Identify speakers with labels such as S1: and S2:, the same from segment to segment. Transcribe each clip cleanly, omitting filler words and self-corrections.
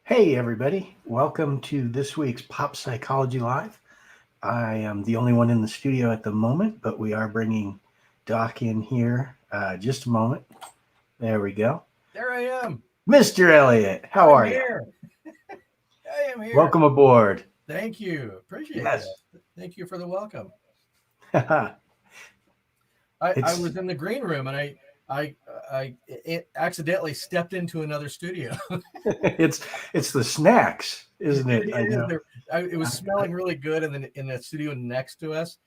S1: Hey, everybody. Welcome to this week's Pop Psychology Live. I am the only one in the studio at the moment, but we are bringing Doc in here just a moment. There we go.
S2: There I am.
S1: Mr. Elliott, how
S2: I'm
S1: are you?
S2: here. I am here.
S1: Welcome aboard.
S2: Thank you. Appreciate that.
S1: Yes.
S2: Thank you for the welcome.
S1: it's
S2: I was in the green room and I accidentally stepped into another studio.
S1: it's the snacks, isn't it? I
S2: It is
S1: know.
S2: there. It was smelling really good in the studio next to us.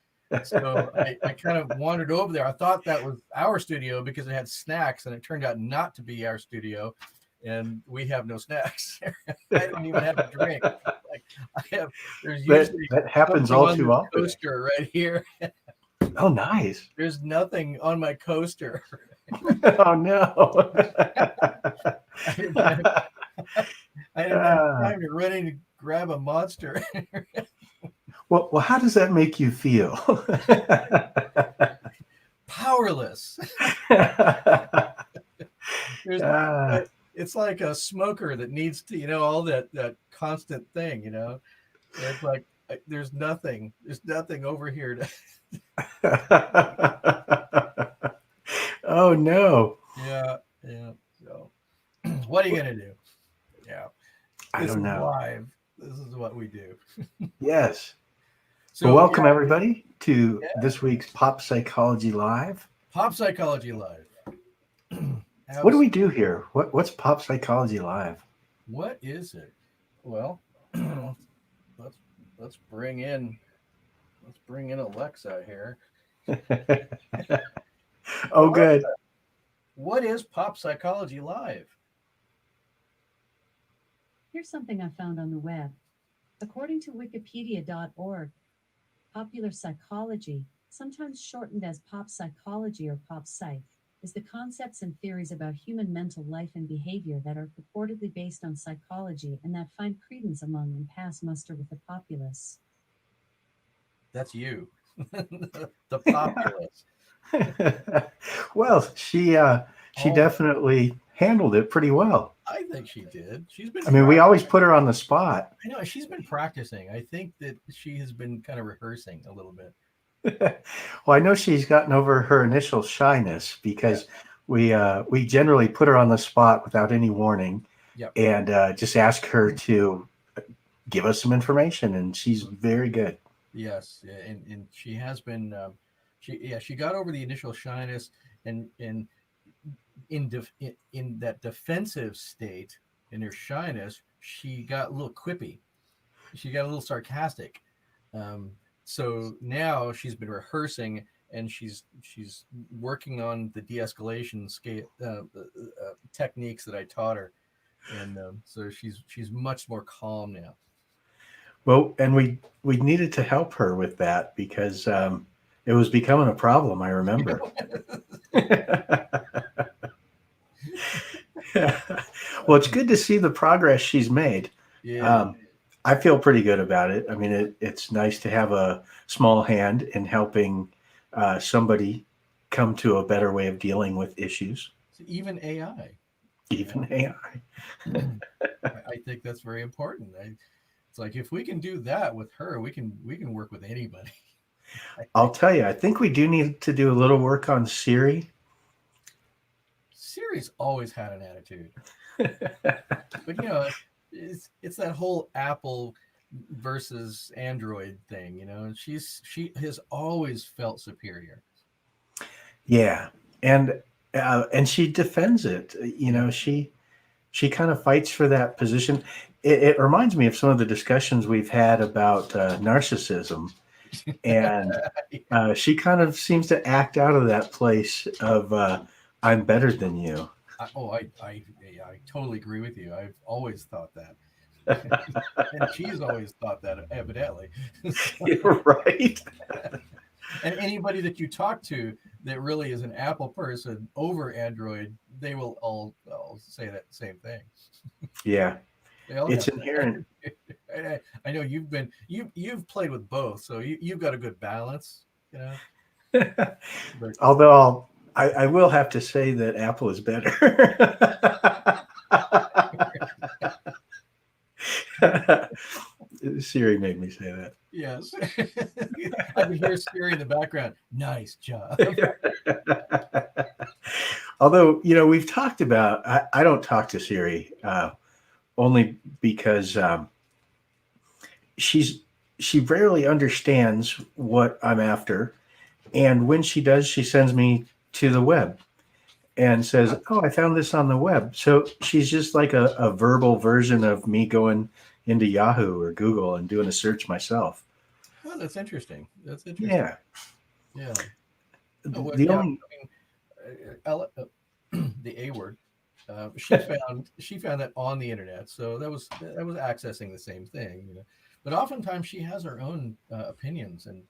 S2: So I kind of wandered over there. I thought that was our studio because it had snacks, and it turned out not to be our studio. And we have no snacks. I don't even have a drink. Like I have, there's
S1: that
S2: usually
S1: that happens
S2: something
S1: all
S2: on
S1: too
S2: this
S1: often.
S2: coaster right here.
S1: Oh, nice.
S2: There's nothing on my coaster.
S1: Oh no.
S2: I didn't have, I didn't have
S1: Ah.
S2: time to run in to grab a monster.
S1: Well, how does that make you feel?
S2: Powerless. There's,
S1: Ah,
S2: it's like a smoker that needs to, all that constant thing. It's like there's nothing over here to.
S1: oh no,
S2: Yeah, yeah. So, what are you gonna do? Yeah,
S1: I
S2: this
S1: don't
S2: is
S1: know.
S2: live. This is what we do.
S1: Yes. Well,
S2: So
S1: welcome
S2: yeah,
S1: everybody to
S2: yeah.
S1: this week's Pop Psychology Live.
S2: Pop Psychology Live.
S1: What do
S2: How's
S1: we do here? What's Pop Psychology Live?
S2: what is it? Well, let's let's bring in Alexa here.
S1: Oh, good.
S2: Alexa, what is Pop Psychology Live?
S3: Here's something I found on the web. According to Wikipedia.org, popular psychology, sometimes shortened as pop psychology or pop psych, is the concepts and theories about human mental life and behavior that are purportedly based on psychology and that find credence among and pass muster with the populace.
S2: That's you, the populace.
S1: well, she
S2: Oh,
S1: definitely handled it pretty well.
S2: I think she did. She's been
S1: I mean, we
S2: practicing.
S1: always put her on the spot.
S2: I know she's been practicing. I think that she has been kind of rehearsing a little bit.
S1: Well, I know she's gotten over her initial shyness
S2: Yeah.
S1: because we generally put her on the spot without any warning
S2: Yep.
S1: and just ask her to give us some information, and she's very good.
S2: Yes, yeah, and she has been. She got over the initial shyness, and in that defensive state, in her shyness, she got a little quippy. She got a little sarcastic. Um, so now she's been rehearsing, and she's working on the de-escalation scale techniques that I taught her, and so she's much more calm now.
S1: Well, and we needed to help her with that because it was becoming a problem. I remember. Well, it's good to see the progress she's made.
S2: Yeah.
S1: Um, I feel pretty good about it. I mean, it's nice to have a small hand in helping somebody come to a better way of dealing with issues,
S2: So even AI.
S1: even AI.
S2: I think that's very important. It's like if we can do that with her, we can work with anybody. I
S1: I'll
S2: think
S1: tell you, I think we do need to do a little work on Siri.
S2: Siri's always had an attitude, but it's that whole Apple versus Android thing. She has always felt superior.
S1: Yeah, and she defends it. You
S2: Yeah.
S1: know, she kind of fights for that position. It reminds me of some of the discussions we've had about narcissism, and she kind of seems to act out of that place of "I'm better than you."
S2: I totally agree with you. I've always thought that, and she's always thought that evidently.
S1: You're right.
S2: And anybody that you talk to that really is an Apple person over Android, they will all say that same thing.
S1: Yeah,
S2: They all
S1: it's
S2: have
S1: inherent.
S2: that. And I know you've played with both, so you've got a good balance, you know. But
S1: Although I will have to say that Apple is better. Siri made me say that.
S2: Yes. I can hear Siri in the background. Nice job.
S1: Although, we've talked about, I don't talk to Siri only because she rarely understands what I'm after. And when she does, she sends me to the web and says, "Oh, I found this on the web." So she's just like a verbal version of me going into Yahoo or Google and doing a search myself.
S2: Oh, that's interesting. That's interesting.
S1: Yeah.
S2: Yeah. Oh, well,
S1: The
S2: yeah.
S1: only
S2: The A word. She found that on the internet, so that was accessing the same thing, But oftentimes she has her own opinions and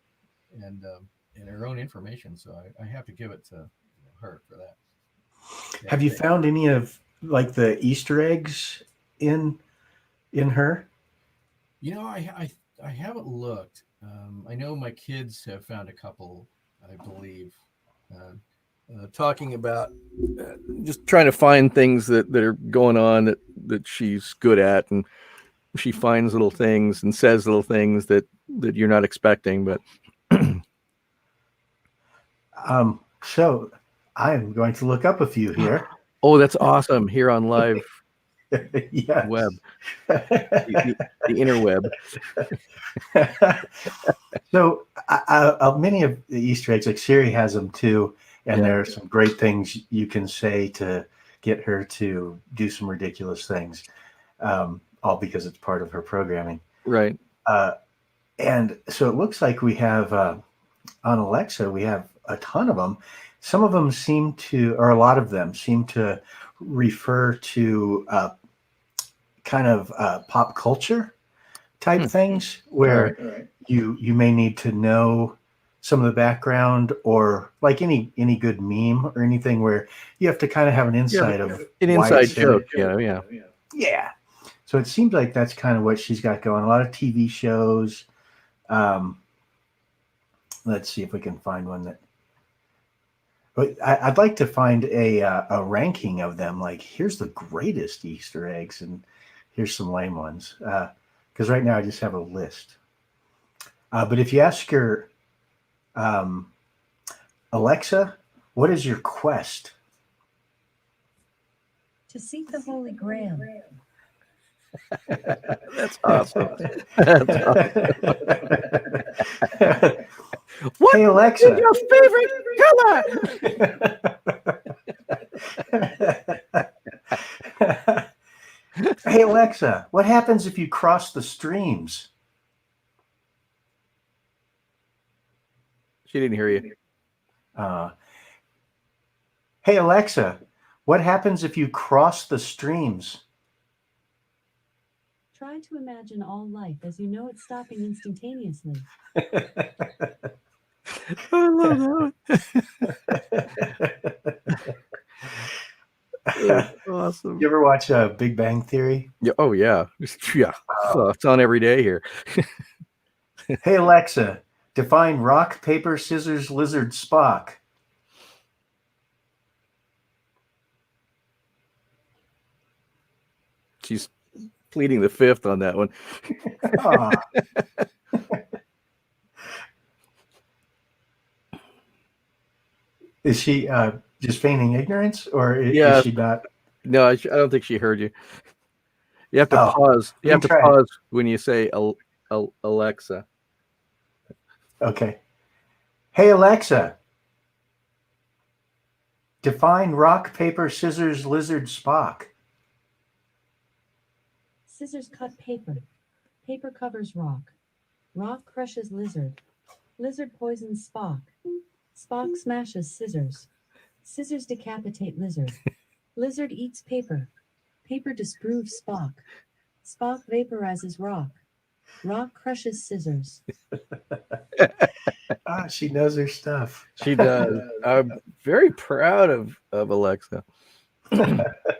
S2: her own information, so I have to give it to her for that.
S1: Have you found any of like the Easter eggs in her?
S2: I haven't looked. I know my kids have found a couple, I believe, talking about just trying to find things that are going on that she's good at, and she finds little things and says little things that you're not expecting. But
S1: So I'm going to look up a few here.
S2: oh, that's awesome! Here on live
S1: Yes.
S2: web, the interweb.
S1: So many of the Easter eggs, like Siri has them too, and there are some great things you can say to get her to do some ridiculous things, all because it's part of her programming.
S2: Right.
S1: And so it looks like we have on Alexa, we have a ton of them. Some of them seem to, or a lot of them seem to refer to kind of pop culture type things where you may need to know some of the background, or like any good meme or anything where you have to kind of have an insight of
S2: an inside joke.
S1: Yeah. So it seems like that's kind of what she's got going. A lot of TV shows. Let's see if we can find one that. But I'd like to find a ranking of them. Like, here's the greatest Easter eggs, and here's some lame ones. Because right now I just have a list. But if you ask her, Alexa, what is your quest?
S3: To seek the Holy Grail.
S2: That's awesome. That's awesome. What
S1: Hey, Alexa.
S2: is your favorite color?
S1: Hey, Alexa, what happens if you cross the streams?
S2: She didn't hear you.
S1: Hey, Alexa, what happens if you cross the streams?
S3: Try to imagine all life as you know it's stopping instantaneously.
S2: I love that. That's awesome.
S1: You ever watch Big Bang Theory?
S2: Yeah. Oh, yeah. Yeah. It's on every day here.
S1: Hey, Alexa, define rock, paper, scissors, lizard, Spock.
S2: She's pleading the fifth on that one.
S1: Is she just feigning ignorance, or is she not?
S2: No, I don't think she heard you. You have to pause. You have to pause when you say Alexa.
S1: Okay. Hey, Alexa, define rock, paper, scissors, lizard, Spock.
S3: Scissors cut paper. Paper covers rock. Rock crushes lizard. Lizard poisons Spock. Spock smashes scissors. Scissors decapitate lizard. Lizard eats paper. Paper disproves Spock. Spock vaporizes rock. Rock crushes scissors.
S1: She knows her stuff.
S2: She does. I'm very proud of Alexa.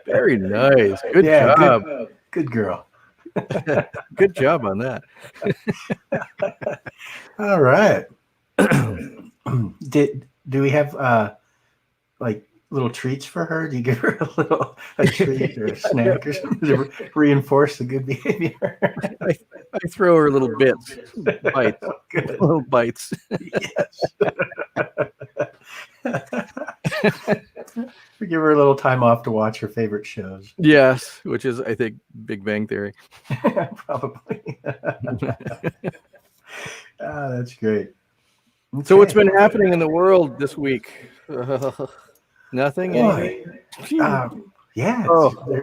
S2: Very nice. Good job.
S1: Good girl.
S2: Good job on that.
S1: All right. Do we have like little treats for her? Do you give her a treat or a snack or something to reinforce the good behavior?
S4: I throw her little bits, bites,
S1: Good.
S4: little bites.
S1: Yes. We give her a little time off to watch her favorite shows.
S4: Yes, which is, I think, Big Bang Theory.
S1: Probably. That's great.
S4: So what's
S1: Okay.
S4: been happening in the world this week? Nothing?
S1: Boy,
S4: Anything?
S1: yeah,
S4: Oh.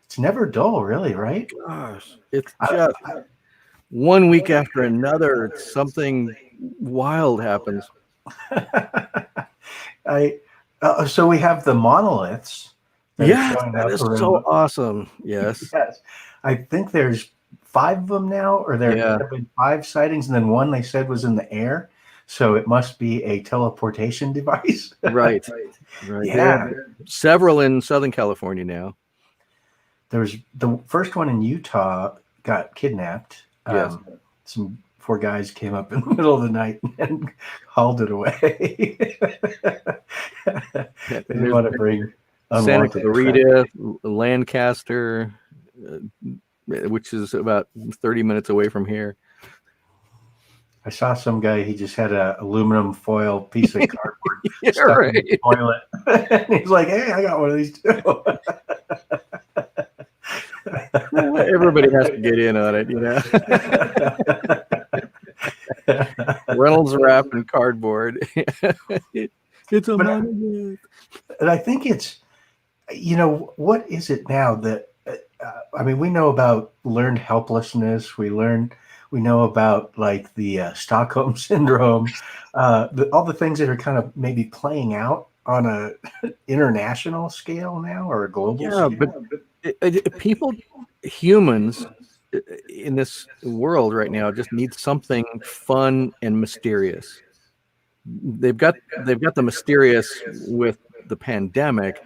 S1: it's never dull, really, right?
S4: Gosh, it's
S1: I-
S4: just one week after another, something wild happens.
S1: So we have the monoliths that are
S4: Yes,
S1: showing
S4: that
S1: up
S4: is
S1: around.
S4: so awesome. Yes.
S1: Yes, I think there's 5 of them now, or there
S4: Yeah.
S1: have been 5 sightings, and then one they said was in the air. So it must be a teleportation device.
S4: Right. Right.
S1: Yeah.
S4: There are several in Southern California now.
S1: There's the first one in Utah got kidnapped.
S4: Yes.
S1: Some 4 guys came up in the middle of the night and hauled it away. They didn't want to bring
S4: Santa
S1: unwanted
S4: Clarita, Lancaster, which is about 30 minutes away from here.
S1: I saw some guy, he just had an aluminum foil piece of cardboard
S4: Yeah,
S1: stuck
S4: right.
S1: in the toilet. And he's like, hey, I got one of these too.
S4: Everybody has to get in on it, Reynolds wrap and cardboard. It's a monolith.
S1: And I think it's, what is it now that, we know about learned helplessness. We know about like the Stockholm syndrome, all the things that are kind of maybe playing out on a international scale now, or a global scale.
S4: But people, humans in this world right now just need something fun and mysterious. They've got the mysterious with the pandemic,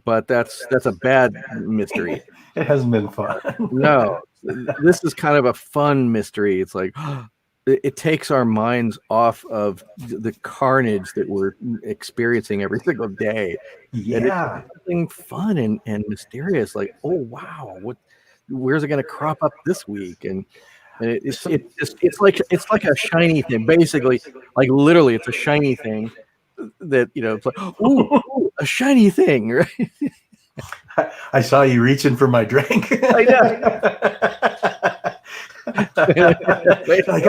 S4: but that's a bad mystery.
S1: It hasn't been fun.
S4: No, this is kind of a fun mystery. It's like it takes our minds off of the carnage that we're experiencing every single day.
S1: Yeah.
S4: And it's something fun and mysterious. Like, oh wow, where's it going to crop up this week? And it's like a shiny thing. Basically, like literally, it's a shiny thing that it's like, ooh, a shiny thing, right?
S1: I saw you reaching for my drink.
S4: I know.
S1: Like,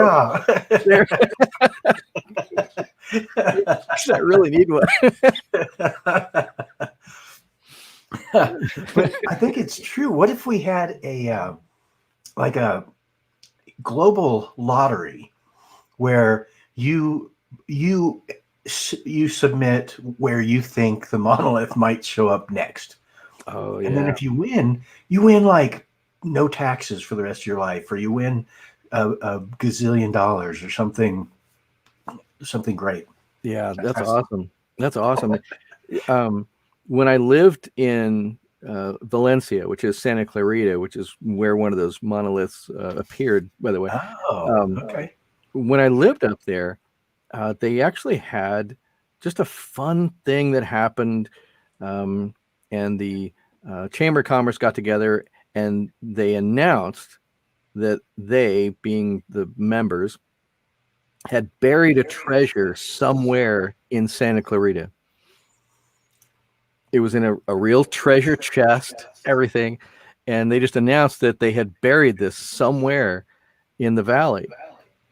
S4: I really need one.
S1: But I think it's true. What if we had a global lottery where you submit where you think the monolith might show up next?
S4: Oh, yeah.
S1: And then if you win like no taxes for the rest of your life, or you win a gazillion dollars or something great.
S4: Yeah, that's awesome. That's awesome. When I lived in Valencia, which is Santa Clarita, which is where one of those monoliths appeared, by the way.
S1: Okay.
S4: When I lived up there, they actually had just a fun thing that happened. And the Chamber of Commerce got together and they announced that they, being the members, had buried a treasure somewhere in Santa Clarita. It was in a real treasure chest, everything. And they just announced that they had buried this somewhere in the valley.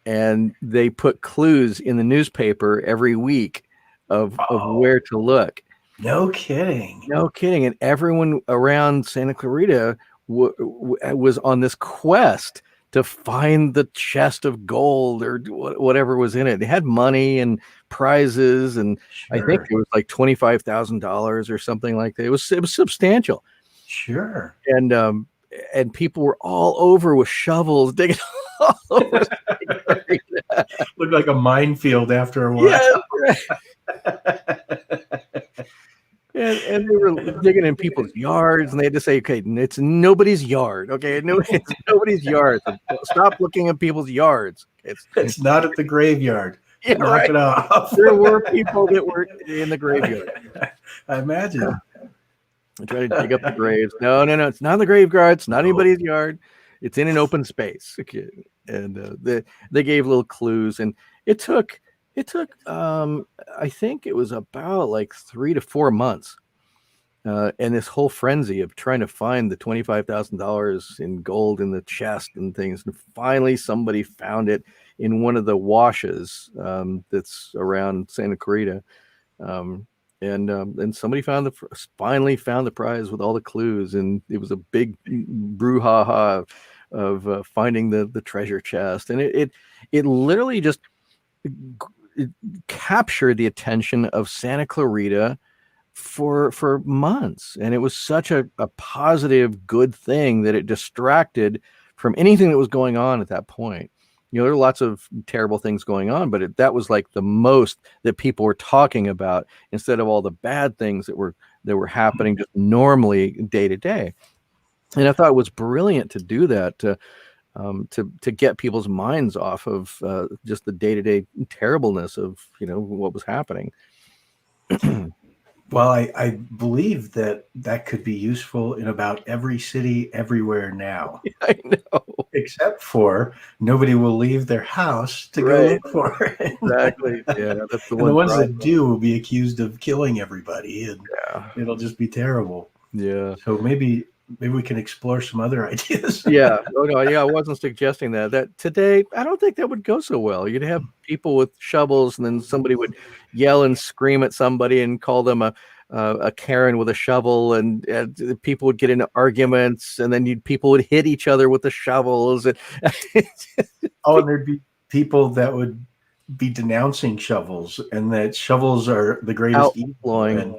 S4: And they put clues in the newspaper every week of where to look.
S1: No kidding.
S4: No kidding. And everyone around Santa Clarita was on this quest to find the chest of gold or whatever was in it. They had money and prizes, and
S1: Sure.
S4: I think it was like $25,000 or something like that. It was substantial.
S1: Sure.
S4: And people were all over with shovels digging all over.
S1: Looked like a minefield after a while.
S4: Yeah, right. And they were digging in people's yards, and they had to say, okay, it's nobody's yard. Okay, no, it's nobody's yard. Stop looking at people's yards.
S1: It's not at the graveyard.
S4: Yeah,
S1: Knock
S4: right.
S1: it off.
S4: There were people that were in the graveyard.
S1: I imagine.
S4: I tried to dig up the graves. No, it's not in the graveyard. It's not anybody's yard. It's in an open space. Okay. And they gave little clues, and it took I think it was about like 3 to 4 months. And this whole frenzy of trying to find the $25,000 in gold in the chest and things. And finally, somebody found it in one of the washes that's around Santa Clarita. And somebody finally found the prize with all the clues. And it was a big brouhaha of finding the treasure chest. And it literally just it captured the attention of Santa Clarita for months, and it was such a positive, good thing that it distracted from anything that was going on at that point. There are lots of terrible things going on, but that was like the most that people were talking about, instead of all the bad things that were happening just normally day to day. And I thought it was brilliant to do that, to get people's minds off of just the day-to-day terribleness of what was happening.
S1: Well, I believe that could be useful in about every city everywhere now.
S4: I know.
S1: Except for nobody will leave their house to go look for it.
S4: Exactly. Yeah, that's the one.
S1: And the ones that do will be accused of killing everybody, and it'll just be terrible.
S4: Yeah.
S1: So maybe we can explore some other ideas.
S4: Yeah. Oh no. Yeah, I wasn't suggesting that. That today, I don't think that would go so well. You'd have people with shovels, and then somebody would yell and scream at somebody and call them a Karen with a shovel, and people would get into arguments, and then people would hit each other with the shovels. And
S1: and there'd be people that would be denouncing shovels, and that shovels are the greatest evil. And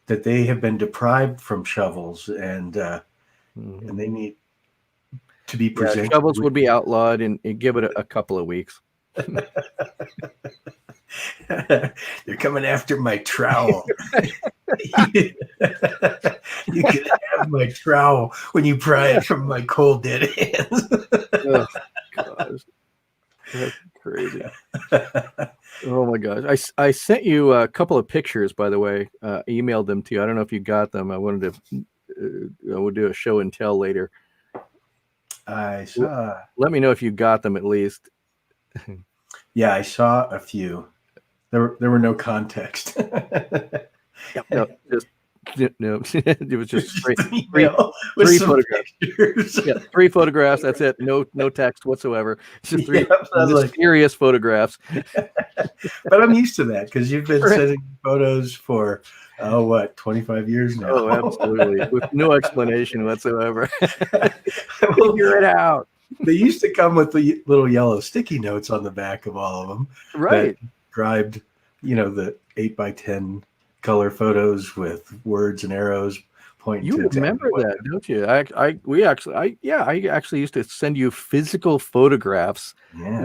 S1: that they have been deprived from shovels, and and they need to be presented.
S4: Shovels would be outlawed, and give it a couple of weeks.
S1: They're coming after my trowel. You can have my trowel when you pry it from my cold dead hands.
S4: Oh, gosh. That's crazy. Oh my gosh. I sent you a couple of pictures, by the way. I emailed them to you. I don't know if you got them. I wanted to we'll do a show and tell later.
S1: I saw.
S4: Let me know if you got them at least.
S1: Yeah, I saw a few. There were no context.
S4: No, it was just three
S1: photographs.
S4: Yeah, 3 photographs. That's it. No text whatsoever. It's just 3 mysterious photographs.
S1: But I'm used to that, because you've been sending photos for 25 years now.
S4: Oh, absolutely, with no explanation whatsoever. Figure it out.
S1: They used to come with the little yellow sticky notes on the back of all of them,
S4: right?
S1: That described, the 8x10 color photos with words and arrows pointing.
S4: You remember that, don't you? I actually used to send you physical photographs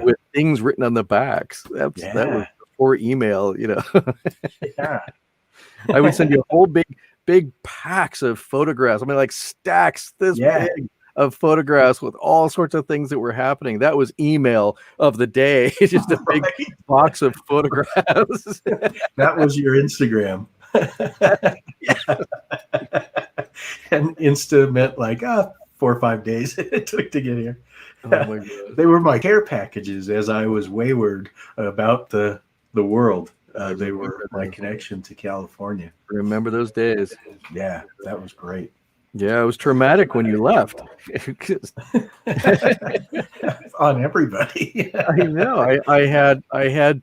S4: with things written on the backs. That was before email,
S1: Yeah.
S4: I would send you a whole big packs of photographs. I mean, like stacks this big of photographs with all sorts of things that were happening. That was email of the day. Just a big box of photographs.
S1: That was your Instagram. And Insta meant like 4 or 5 days it took to get here.
S4: Oh my God.
S1: They were my care packages as I was wayward about the world. They were my connection to California.
S4: Remember those days?
S1: Yeah, that was great.
S4: Yeah, it was traumatic when you left.
S1: On everybody.
S4: I know. I had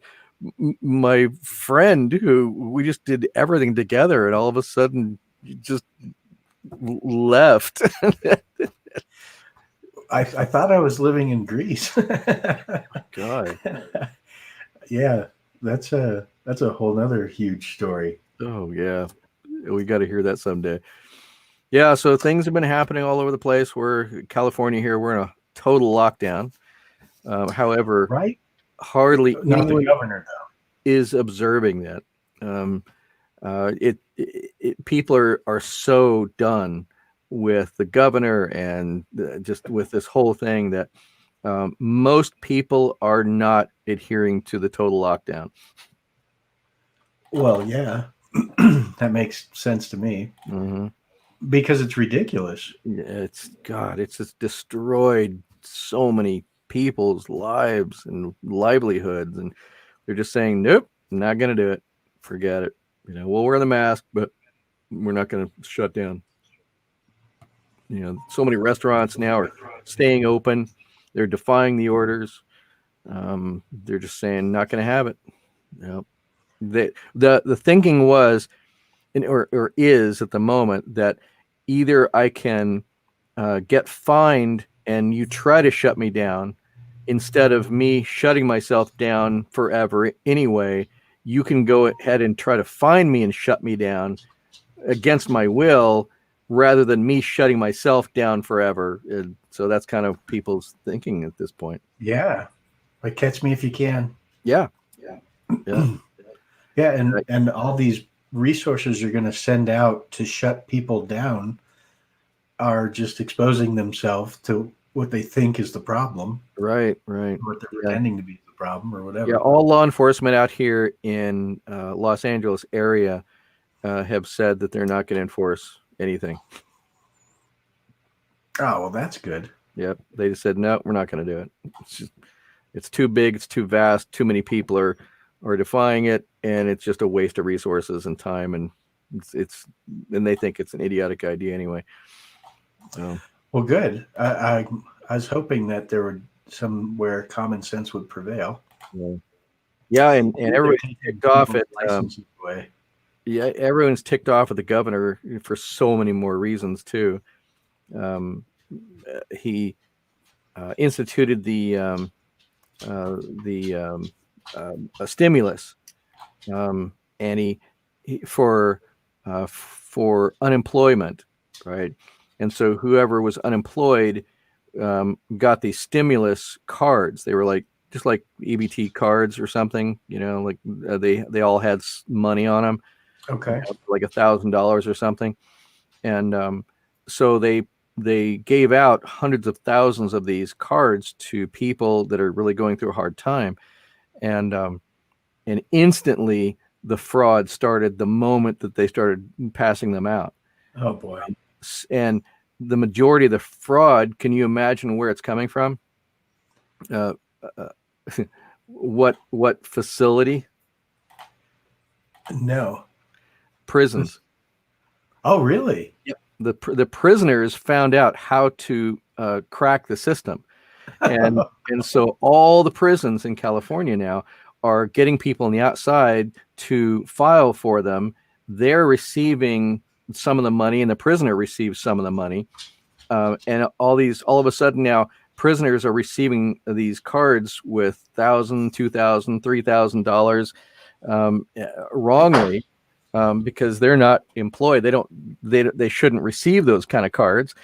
S4: my friend who we just did everything together, and all of a sudden just left.
S1: I thought I was living in Greece.
S4: God.
S1: Yeah, that's a whole nother huge story.
S4: Oh yeah, we got to hear that someday. Yeah, so things have been happening all over the place. We're California here. We're in a total lockdown. However, hardly
S1: not
S4: anyone
S1: the governor though
S4: is observing that. People are so done with the governor and just with this whole thing that most people are not adhering to the total lockdown.
S1: Well, yeah, that makes sense to me.
S4: Mm-hmm.
S1: because it's ridiculous.
S4: It's God, it's just destroyed so many people's lives and livelihoods, and they're just saying, nope, not gonna do it. Forget it. We'll wear the mask, but we're not gonna shut down. So many restaurants now are staying open. They're defying the orders. They're just saying not gonna have it. The thinking was, or is at the moment, that either I can get fined and you try to shut me down instead of me shutting myself down forever anyway. You can go ahead and try to find me and shut me down against my will rather than me shutting myself down forever. And so that's kind of people's thinking at this point.
S1: Yeah. Like, catch me if you can.
S4: Yeah.
S1: Yeah. And all these resources you're going to send out to shut people down are just exposing themselves to what they think is the problem.
S4: Right.
S1: What they're pretending to be the problem or whatever.
S4: Yeah, all law enforcement out here in Los Angeles area have said that they're not going to enforce anything.
S1: Oh, well, that's good.
S4: Yep. They just said, no, we're not going to do it. It's too big. It's too vast. Too many people are defying it. And it's just a waste of resources and time. And and they think it's an idiotic idea anyway. So.
S1: Well, good. I was hoping that there would somewhere common sense would prevail.
S4: Yeah. And everyone's ticked off at, everyone's ticked off at the governor for so many more reasons too. He instituted the stimulus, and he for unemployment, right? And so whoever was unemployed got these stimulus cards. They were just like EBT cards or something, like they all had money on them.
S1: Okay.
S4: Like $1,000 or something. And so they gave out hundreds of thousands of these cards to people that are really going through a hard time. And instantly the fraud started the moment that they started passing them out.
S1: Oh boy.
S4: And the majority of the fraud, can you imagine where it's coming from? What facility?
S1: No.
S4: Prisons.
S1: Oh, really?
S4: Yep. The prisoners found out how to crack the system, and so all the prisons in California now are getting people on the outside to file for them. They're receiving some of the money, and the prisoner receives some of the money, and all of a sudden now prisoners are receiving these cards with $1,000, $2,000, $3,000 wrongly. Because they're not employed, they shouldn't receive those kind of cards,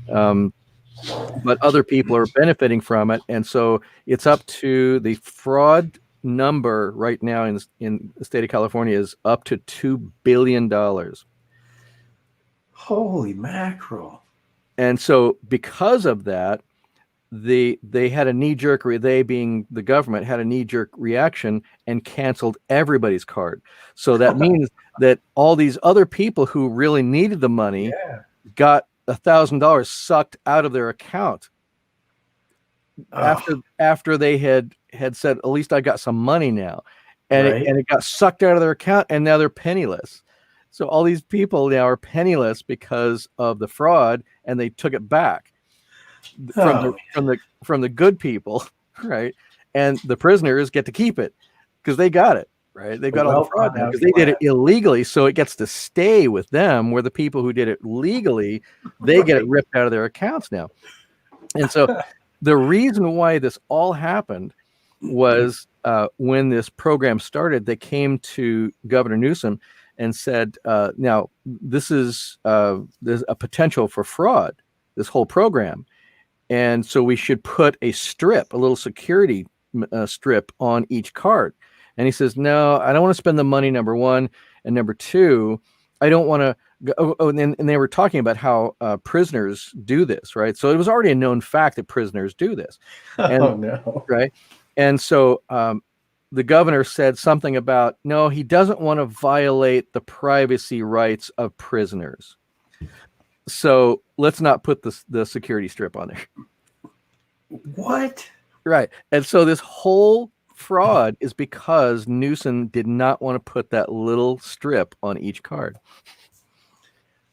S4: but other people are benefiting from it, and so it's up to the fraud number right now in the state of California is up to $2 billion.
S1: Holy mackerel!
S4: And so because of that, they had a knee-jerk they being the government had a knee-jerk reaction and canceled everybody's card. So that means that all these other people who really needed the money got $1,000 sucked out of their account after they had said, at least I got some money now, and it got sucked out of their account, and now they're penniless. So all these people now are penniless because of the fraud, and they took it back from the good people, right? And the prisoners get to keep it because they got it, right? They got all the fraud because they did it illegally, so it gets to stay with them. Where the people who did it legally, they get it ripped out of their accounts now. And so the reason why this all happened was when this program started, they came to Governor Newsom and said, now there's a potential for fraud, this whole program. And so we should put a little security strip on each card. And he says, no, I don't want to spend the money, number one. And number two, I don't want to and they were talking about how prisoners do this, right? So it was already a known fact that prisoners do this. And,
S1: no.
S4: Right. And so the governor said something about, no, he doesn't want to violate the privacy rights of prisoners. So let's not put the security strip on there.
S1: What?
S4: Right. And so this whole fraud is because Newsom did not want to put that little strip on each card.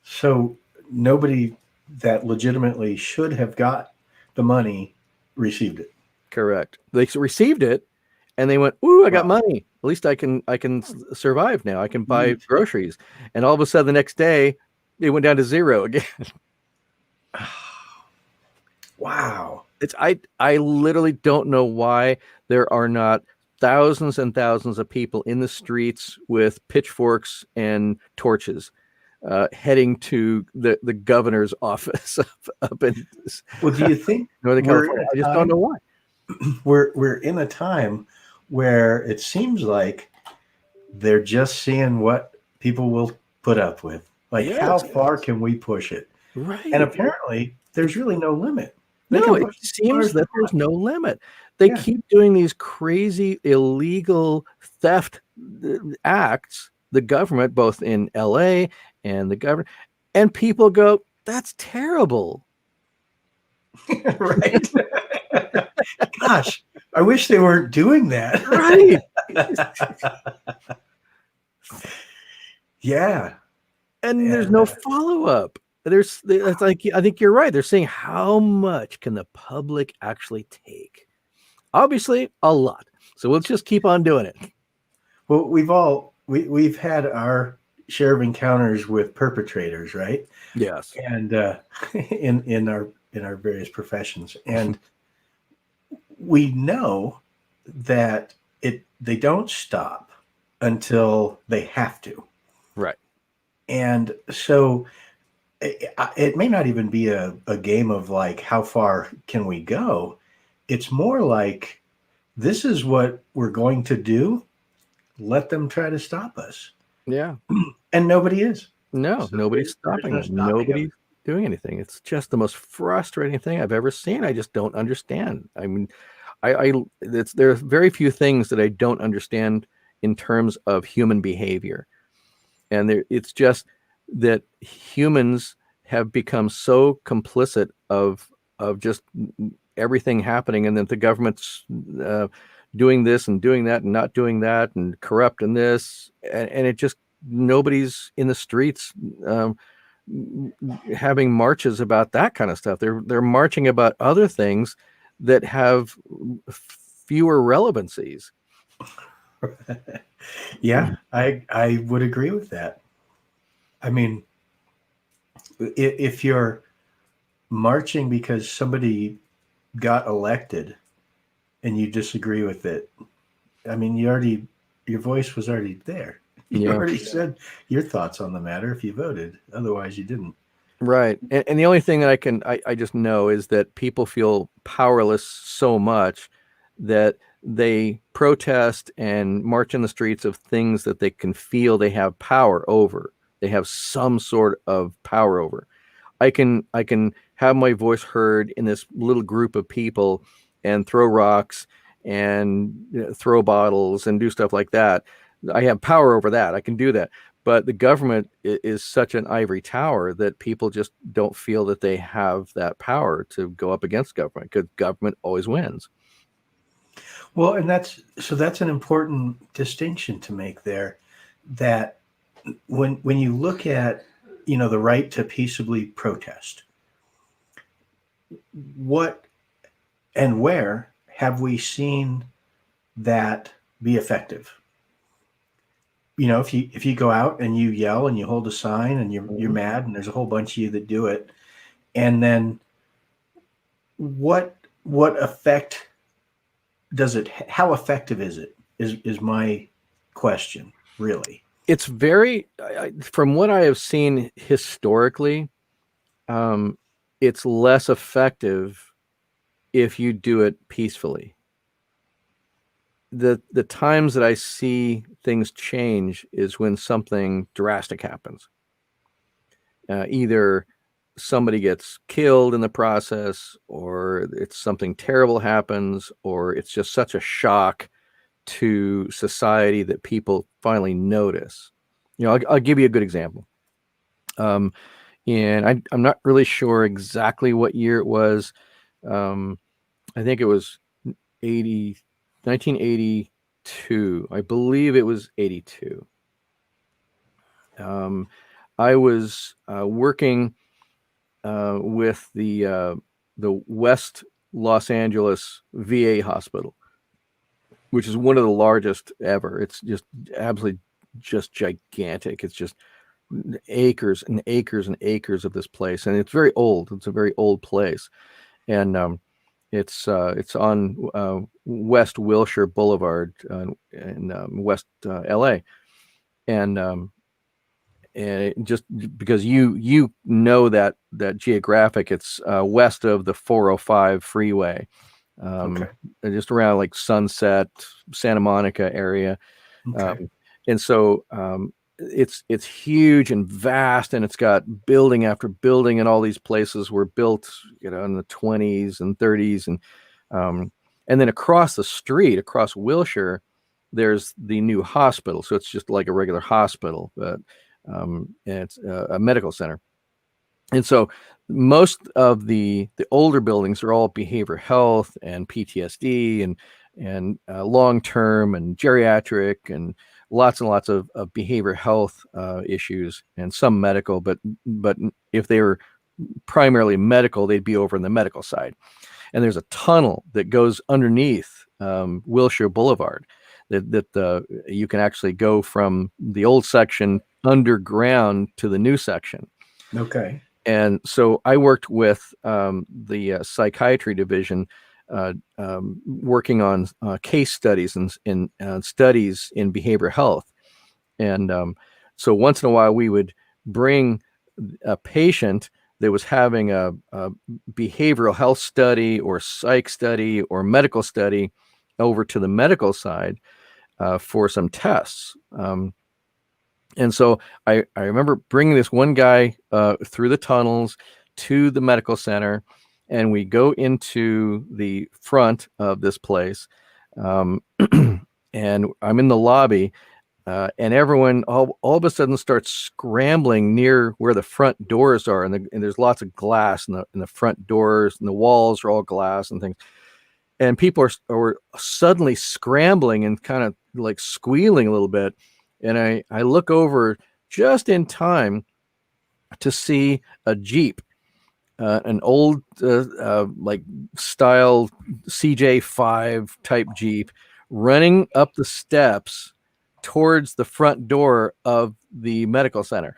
S1: So nobody that legitimately should have got the money received it.
S4: Correct. They received it and they went, "Ooh, I got
S1: Wow.
S4: money. At least I can survive now. I can buy groceries." And all of a sudden the next day it went down to zero again.
S1: Wow.
S4: I literally don't know why there are not thousands and thousands of people in the streets with pitchforks and torches heading to the governor's office up in
S1: Well, do you think
S4: Northern
S1: we're
S4: California.
S1: in
S4: I
S1: a
S4: just don't know
S1: time,
S4: why.
S1: we're in a time where it seems like they're just seeing what people will put up with. Like, how far can we push it?
S4: Right.
S1: And apparently, there's really no limit. They
S4: No,
S1: can
S4: it
S1: push it as far
S4: seems
S1: as they
S4: that there's
S1: want.
S4: no limit. They
S1: Yeah.
S4: keep doing these crazy illegal theft acts, the government, both in LA and the government, and people go, "That's terrible."
S1: Right. Gosh, I wish they weren't doing that.
S4: Right.
S1: Yeah.
S4: And there's
S1: And
S4: no follow-up. It's like, I think you're right. They're saying, how much can the public actually take? Obviously, a lot. So let's just keep on doing it.
S1: well, we've had our share of encounters with perpetrators, right?
S4: Yes.
S1: And in our various professions, and we know that they don't stop until they have to.
S4: Right.
S1: And so it may not even be a game of like, how far can we go? It's more like, this is what we're going to do. Let them try to stop us.
S4: Yeah.
S1: And nobody is.
S4: No,
S1: So
S4: nobody's
S1: there's
S4: stopping
S1: no
S4: them.
S1: stopping
S4: Nobody's doing anything. It's just the most frustrating thing I've ever seen. I just don't understand. I mean, there are very few things that I don't understand in terms of human behavior. And it's just that humans have become so complicit of just everything happening, and that the government's doing this and doing that and not doing that and corrupt in this, and it just, nobody's in the streets having marches about that kind of stuff. They're marching about other things that have fewer relevancies.
S1: Yeah, I would agree with that. I mean, if you're marching because somebody got elected and you disagree with it, I mean, your voice was already there. You already said your thoughts on the matter if you voted. Otherwise, you didn't.
S4: Right. And the only thing that I just know is that people feel powerless so much that they protest and march in the streets of things that they can feel they have power over. They have some sort of power over. I can have my voice heard in this little group of people and throw rocks and throw bottles and do stuff like that. I have power over that. I can do that. But the government is such an ivory tower that people just don't feel that they have that power to go up against government, because government always wins.
S1: Well, and that's an important distinction to make there, that when you look at, the right to peaceably protest, what and where have we seen that be effective? If you go out and you yell and you hold a sign and you're mad, and there's a whole bunch of you that do it, and then what effect does it? How effective is it? Is my question, really?
S4: It's very, from what I have seen historically, it's less effective if you do it peacefully. The times that I see things change is when something drastic happens. Either somebody gets killed in the process, or it's something terrible happens, or it's just such a shock to society that people finally notice. I'll give you a good example. and I'm not really sure exactly what year it was. I think it was 1982. I believe it was 82. I was working with the West Los Angeles VA hospital, which is one of the largest ever. It's just absolutely just gigantic. It's just acres and acres and acres of this place, and it's very old. It's a very old place, and it's on West Wilshire Boulevard in West LA, and just because you know that geographic, it's west of the 405 freeway,
S1: Okay.
S4: just around like Sunset, Santa Monica area.
S1: Okay.
S4: And so it's huge and vast, and it's got building after building, and all these places were built, in the 20s and 30s, and then across the street, across Wilshire, there's the new hospital. So it's just like a regular hospital, but and it's a medical center. And so most of the older buildings are all behavioral health and PTSD and long-term and geriatric and lots and lots of behavioral health issues, and some medical, but if they were primarily medical, they'd be over in the medical side. And there's a tunnel that goes underneath Wilshire Boulevard that you can actually go from the old section underground to the new section.
S1: Okay.
S4: And so I worked with the psychiatry division, working on case studies and studies in behavioral health. And so once in a while, we would bring a patient that was having a behavioral health study or psych study or medical study over to the medical side for some tests. And so I remember bringing this one guy through the tunnels to the medical center, and we go into the front of this place, and I'm in the lobby, and everyone all of a sudden starts scrambling near where the front doors are, and there's lots of glass in the front doors, and the walls are all glass and things. And people are suddenly scrambling and kind of like squealing a little bit. And I look over just in time to see a Jeep, an old like style CJ5 type Jeep, running up the steps towards the front door of the medical center.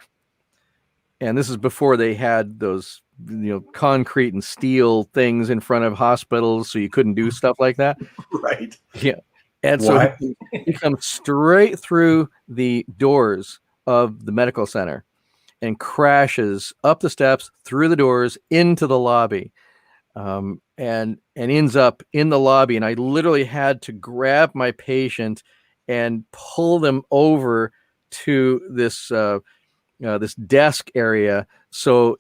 S4: And this is before they had those concrete and steel things in front of hospitals, so you couldn't do stuff like that.
S1: Right.
S4: Yeah. And so he comes straight through the doors of the medical center and crashes up the steps, through the doors, into the lobby, and ends up in the lobby. And I literally had to grab my patient and pull them over to this this desk area, so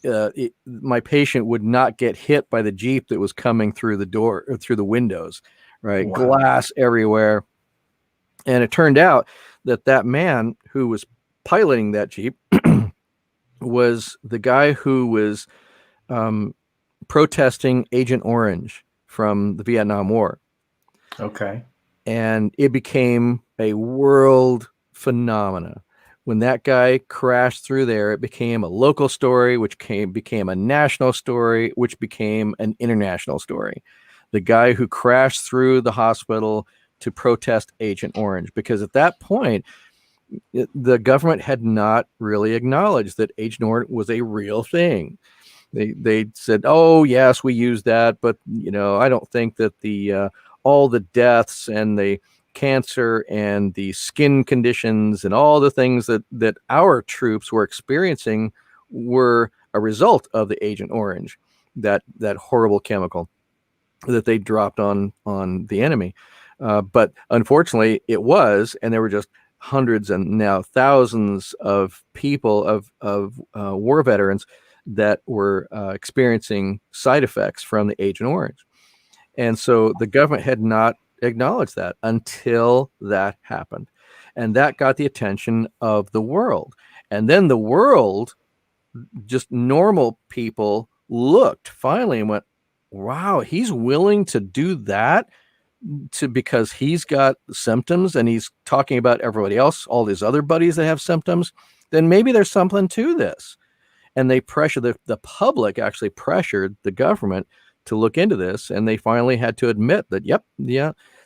S4: my patient would not get hit by the Jeep that was coming through the door or through the windows. Right. Wow. Glass everywhere. And it turned out that man who was piloting that Jeep was the guy who was protesting Agent Orange from the Vietnam War.
S1: Okay.
S4: And it became a world phenomena. When that guy crashed through there, it became a local story, which became a national story, which became an international story. The guy who crashed through the hospital to protest Agent Orange, because at that point, the government had not really acknowledged that Agent Orange was a real thing. They said, "Oh yes, we use that, but I don't think that the all the deaths and the cancer and the skin conditions and all the things that our troops were experiencing were a result of the Agent Orange, that horrible chemical that they dropped on the enemy." But unfortunately, it was, and there were just hundreds and now thousands of people, of war veterans, that were experiencing side effects from the Agent Orange. And so the government had not acknowledged that until that happened. And that got the attention of the world. And then the world just normal people looked finally and went, wow, he's willing to do that because he's got symptoms and he's talking about everybody else, all his other buddies that have symptoms, then maybe there's something to this. And they pressured the public actually pressured the government to look into this. And they finally had to admit that,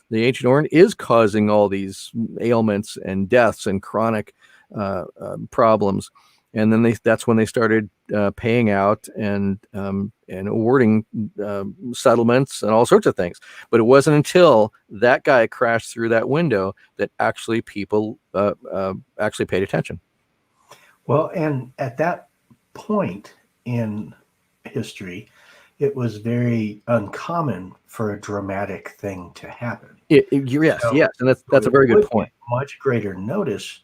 S4: the Agent Orange is causing all these ailments and deaths and chronic problems. And then that's when they started paying out and awarding settlements and all sorts of things. But it wasn't until that guy crashed through that window that actually people actually paid attention.
S1: Well, and at that point in history, it was very uncommon for a dramatic thing to happen.
S4: Yes, and that's a very good point.
S1: Much greater notice.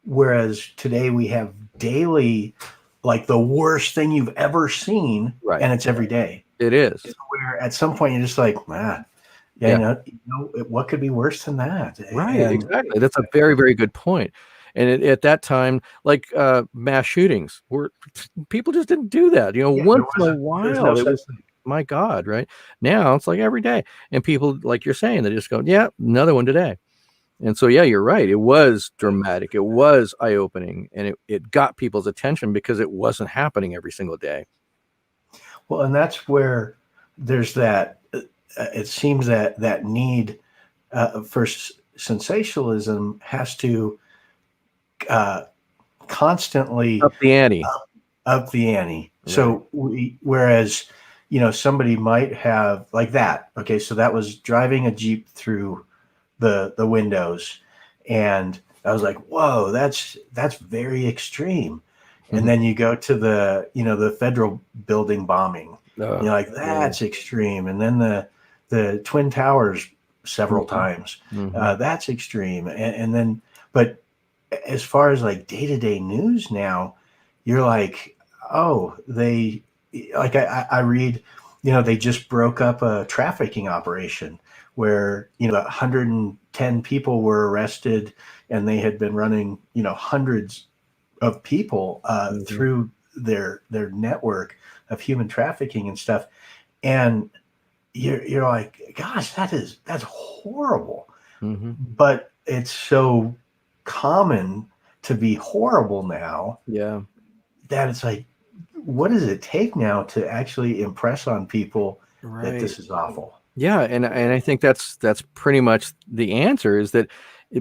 S1: Whereas today we have daily, like the worst thing you've ever seen,
S4: right?
S1: And it's every day.
S4: It is.
S1: Where at some point you're just like, you know, what could be worse than that?
S4: Right, exactly. That's a very, very good point. And at that time, like mass shootings, people just didn't do that. Once in a while, it was, my God, right? Now it's like every day, and people, like you're saying, they just go, yeah, another one today. And so, yeah, you're right. It was dramatic. It was eye-opening, and it got people's attention because it wasn't happening every single day.
S1: Well, and that's where there's that. It seems that need for sensationalism has to constantly
S4: up the ante.
S1: Up the ante.
S4: Right.
S1: So whereas somebody might have like that. Okay, so that was driving a Jeep through the windows, and I was like, whoa, that's very extreme. Mm-hmm. And then you go to the federal building bombing, you're like, that's extreme. And then the Twin Towers several times, that's extreme. And then, but as far as like day-to-day news now, you're like, oh, I read, they just broke up a trafficking operation where 110 people were arrested, and they had been running hundreds of people through their network of human trafficking and stuff. And you're like, gosh, that's horrible. But it's so common to be horrible now, that it's like, what does it take now to actually impress on people that this is awful?
S4: Yeah, and I think that's pretty much the answer, is that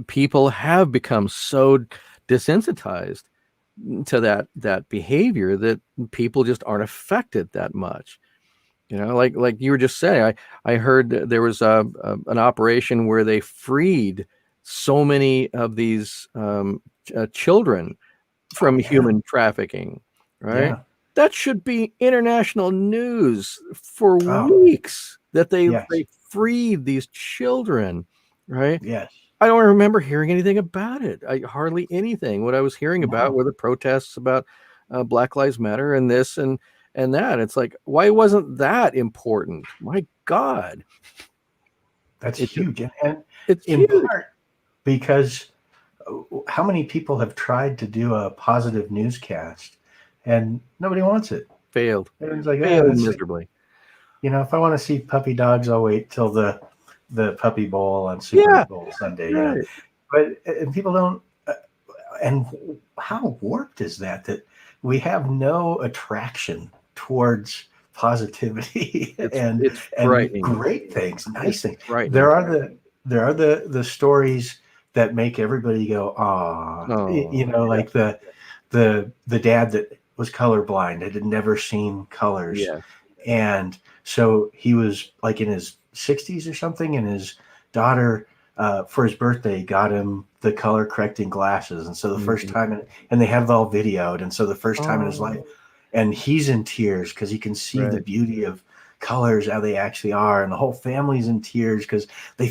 S4: people have become so desensitized to that behavior that people just aren't affected that much. Like you were just saying, I heard that there was an operation where they freed so many of these children from human trafficking, right? Yeah. That should be international news for weeks, that they freed these children, right?
S1: Yes.
S4: I don't remember hearing anything about it. Hardly anything. What I was hearing about were the protests about Black Lives Matter and this and that. It's like, why wasn't that important? My God.
S1: That's huge. And
S4: it's
S1: in
S4: huge.
S1: part because how many people have tried to do a positive newscast and nobody wants it?
S4: Failed.
S1: Everyone's like,
S4: failed miserably.
S1: If I want to see puppy dogs, I'll wait till the Puppy Bowl on Super Bowl Sunday.
S4: Right.
S1: But people don't. And how warped is that we have no attraction towards positivity and great things, nice things.
S4: Right.
S1: There are the stories that make everybody go, like the dad that was colorblind, had never seen colors.
S4: Yeah.
S1: And so he was like in his 60s or something, and his daughter for his birthday got him the color correcting glasses. And so the first time, and they had it all videoed. And so the first time in his life, and he's in tears because he can see the beauty of colors, how they actually are. And the whole family's in tears because they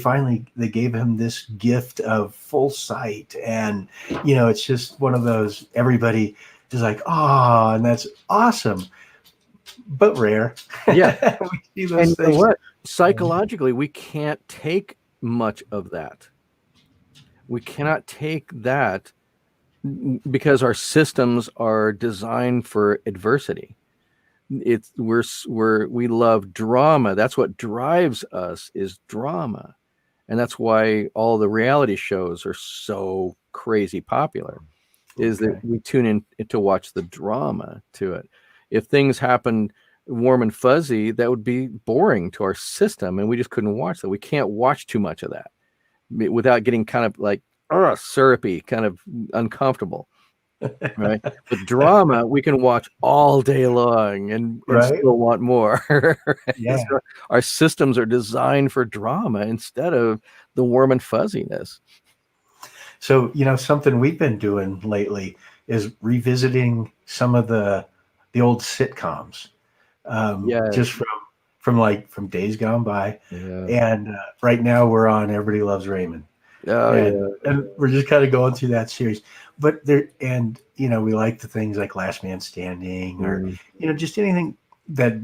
S1: gave him this gift of full sight. And, it's just one of those, everybody is like, and that's awesome, but rare.
S4: Yeah.
S1: We see those things.
S4: What? Psychologically, we can't take much of that. We cannot take that because our systems are designed for adversity. We love drama. That's what drives us, is drama. And that's why all the reality shows are so crazy popular, is that we tune in to watch the drama to it. If things happen warm and fuzzy, that would be boring to our system, and we just couldn't watch that. We can't watch too much of that without getting kind of like syrupy, kind of uncomfortable. Right. But drama we can watch all day long and still want more.
S1: Yeah.
S4: So our systems are designed for drama instead of the warm and fuzziness.
S1: So, something we've been doing lately is revisiting some of the old sitcoms, just from days gone by.
S4: Yeah.
S1: And right now we're on Everybody Loves Raymond.
S4: Oh,
S1: and we're just kind of going through that series. But we like the things like Last Man Standing, or just anything that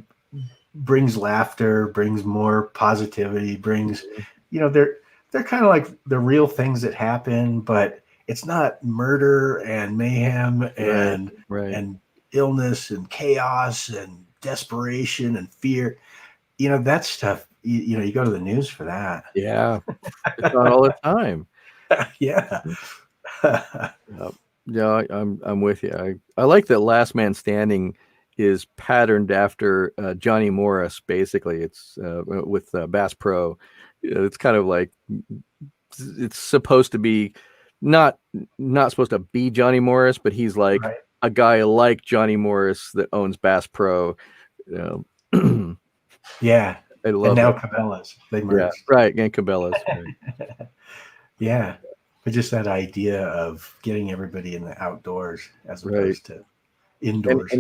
S1: brings laughter, brings more positivity, brings they're kind of like the real things that happen, but it's not murder and mayhem and illness and chaos and desperation and fear. That stuff, you go to the news for that.
S4: Yeah. It's on all the time.
S1: Yeah.
S4: Yeah, I'm with you. I like that Last Man Standing is patterned after Johnny Morris. Basically, it's with Bass Pro. It's kind of like it's supposed to be not supposed to be Johnny Morris, but he's like a guy like Johnny Morris that owns Bass Pro.
S1: Yeah,
S4: I love
S1: and now
S4: it.
S1: Cabela's, they merged.
S4: Yeah, right, and Cabela's. Right.
S1: Yeah, but just that idea of getting everybody in the outdoors as opposed to indoors.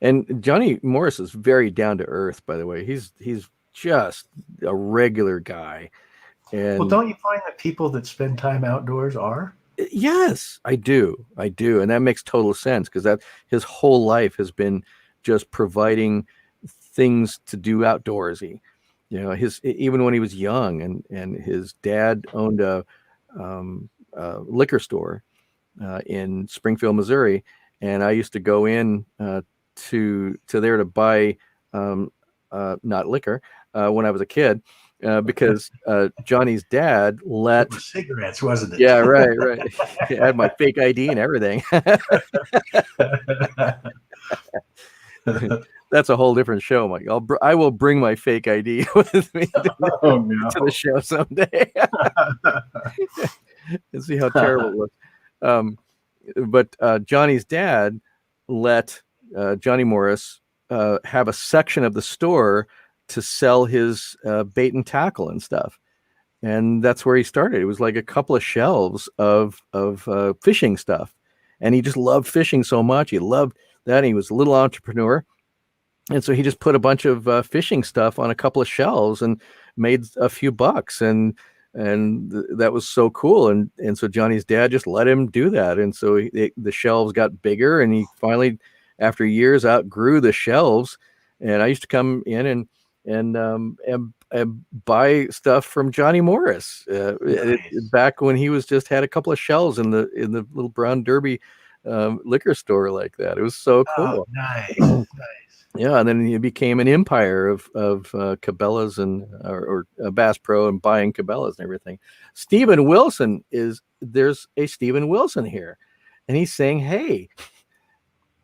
S4: And Johnny Morris is very down to earth, by the way. He's just a regular guy. And
S1: well, don't you find that people that spend time outdoors are?
S4: Yes, I do. And that makes total sense, because that his whole life has been just providing things to do outdoorsy. Even when he was young, and his dad owned a liquor store in Springfield, Missouri, and I used to go in to there to buy not liquor when I was a kid, because Johnny's dad let
S1: cigarettes, wasn't it?
S4: Yeah, right. He had my fake ID and everything. That's a whole different show, Mike. I will bring my fake ID with me to the show someday and see how terrible it looks. But Johnny's dad let Johnny Morris have a section of the store to sell his bait and tackle and stuff. And that's where he started. It was like a couple of shelves of fishing stuff. And he just loved fishing so much. He loved that. He was a little entrepreneur. And so he just put a bunch of fishing stuff on a couple of shelves and made a few bucks. And that was so cool. And so Johnny's dad just let him do that. And so the shelves got bigger, and he finally, after years, outgrew the shelves. And I used to come in and buy stuff from Johnny Morris back when he was just had a couple of shelves in the little Brown Derby liquor store like that. It was so cool.
S1: Oh, nice.
S4: Yeah, and then he became an empire of Cabela's or Bass Pro, and buying Cabela's and everything. Stephen Wilson there's a Stephen Wilson here, and he's saying, "Hey,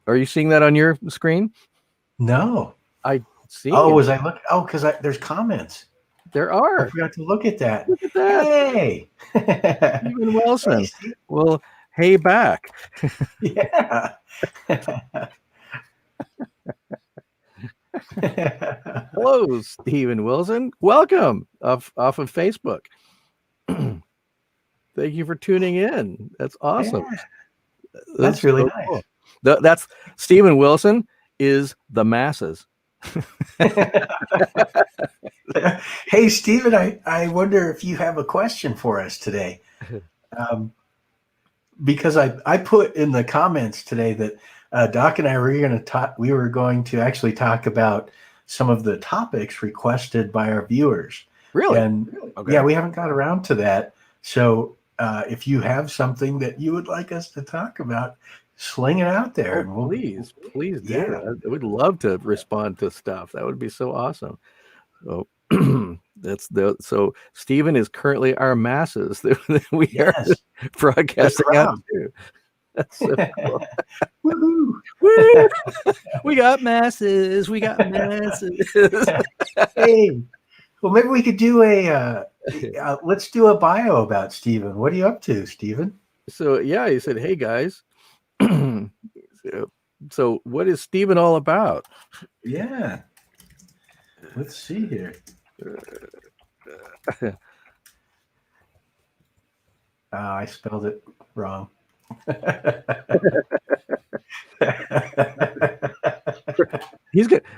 S4: are you seeing that on your screen?"
S1: No,
S4: I see.
S1: Oh, was I look? Oh, because there's comments.
S4: There are.
S1: I forgot to look at that.
S4: Look at that.
S1: Hey,
S4: Stephen Wilson.
S1: Hey,
S4: well, hey back.
S1: Yeah.
S4: Hello, Stephen Wilson. Welcome off of Facebook. Thank you for tuning in. That's awesome.
S1: Yeah. That's really nice.
S4: Cool. That's Stephen Wilson is the masses.
S1: Hey, Stephen, I wonder if you have a question for us today. Because I put in the comments today that Doc and I were going to actually talk about some of the topics requested by our viewers.
S4: Really?
S1: And
S4: okay.
S1: Yeah, we haven't got around to that. So if you have something that you would like us to talk about, sling it out there.
S4: Oh, please do.
S1: Yeah.
S4: I would love to respond to stuff. That would be so awesome. So so Stephen is currently our masses that we are
S1: Yes.
S4: broadcasting out to. That's so cool.
S1: Woohoo!
S4: Woo! We got masses. We got masses.
S1: Hey, well, maybe we could do let's do a bio about Stephen. What are you up to, Stephen?
S4: So yeah, he said, "Hey guys." So what is Stephen all about?
S1: Yeah. Let's see here. I spelled it wrong.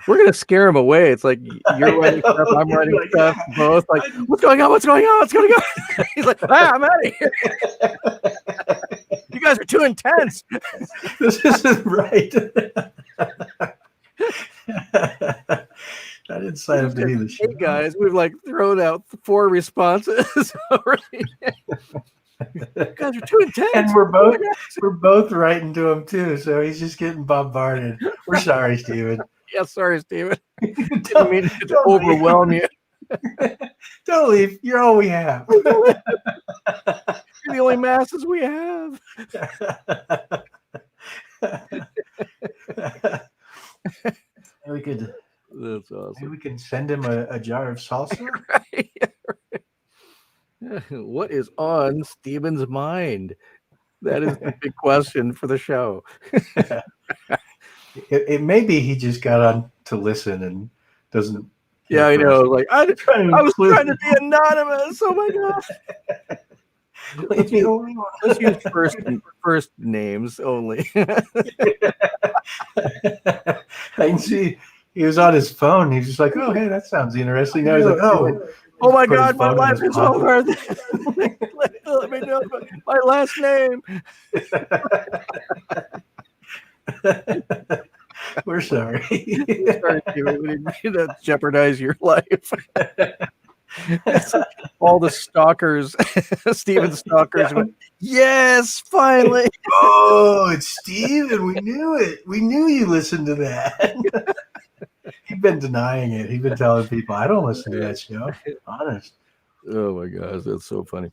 S4: We're gonna scare him away. It's like you're writing stuff, I'm writing stuff, both like, what's going on? What's going on? What's going on? He's like, I'm out of here. You guys are too intense.
S1: This isn't right. I didn't sign up to be the show.
S4: Hey guys, we've like thrown out 4 responses already. You guys are too intense.
S1: And we're both writing to him too, so he's just getting bombarded. We're sorry, Stephen.
S4: Yeah, sorry, Stephen.
S1: Don't
S4: mean to overwhelm you.
S1: Don't leave. You're all we have.
S4: You're the only masses we have.
S1: We could.
S4: That's awesome.
S1: Maybe we can send him a jar of salsa.
S4: Right. What is on Stephen's mind? That is the big question for the show.
S1: It may be he just got on to listen and doesn't.
S4: Yeah, I know. Like I was trying to be anonymous. Oh my god. Let's use first names only.
S1: I can see he was on his phone. He's just like, "Oh, hey, that sounds interesting." Now he's like,
S4: "Oh my god, my life is over." Let me know my last name.
S1: We're sorry.
S4: We didn't mean to jeopardize your life. All the stalkers, Stephen stalkers went, yes, finally.
S1: Oh, it's Stephen. We knew it. We knew you listened to that. He'd been denying it. He'd been telling people, I don't listen to that show. Honest.
S4: Oh my gosh, that's so funny.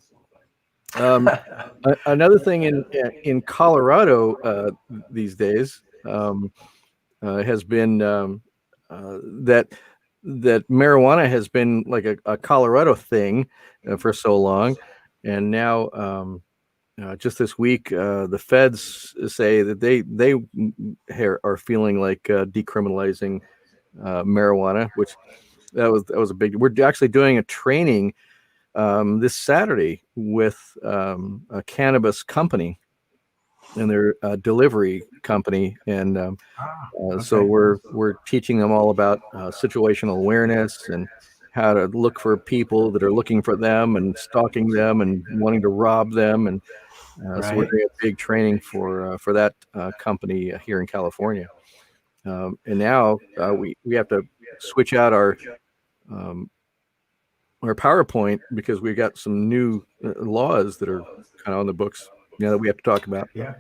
S4: Another thing in Colorado these days has been that marijuana has been like a Colorado thing for so long, and now just this week the feds say that they are feeling like decriminalizing marijuana, which that was a big. We're actually doing a training this Saturday with a cannabis company and their delivery company, and
S1: Okay.
S4: so we're teaching them all about situational awareness and how to look for people that are looking for them and stalking them and wanting to rob them, and so we're doing a big training for that company here in California, and now we have to switch out our PowerPoint because we got some new laws that are kind of on the books that we have to talk about.
S1: Yeah.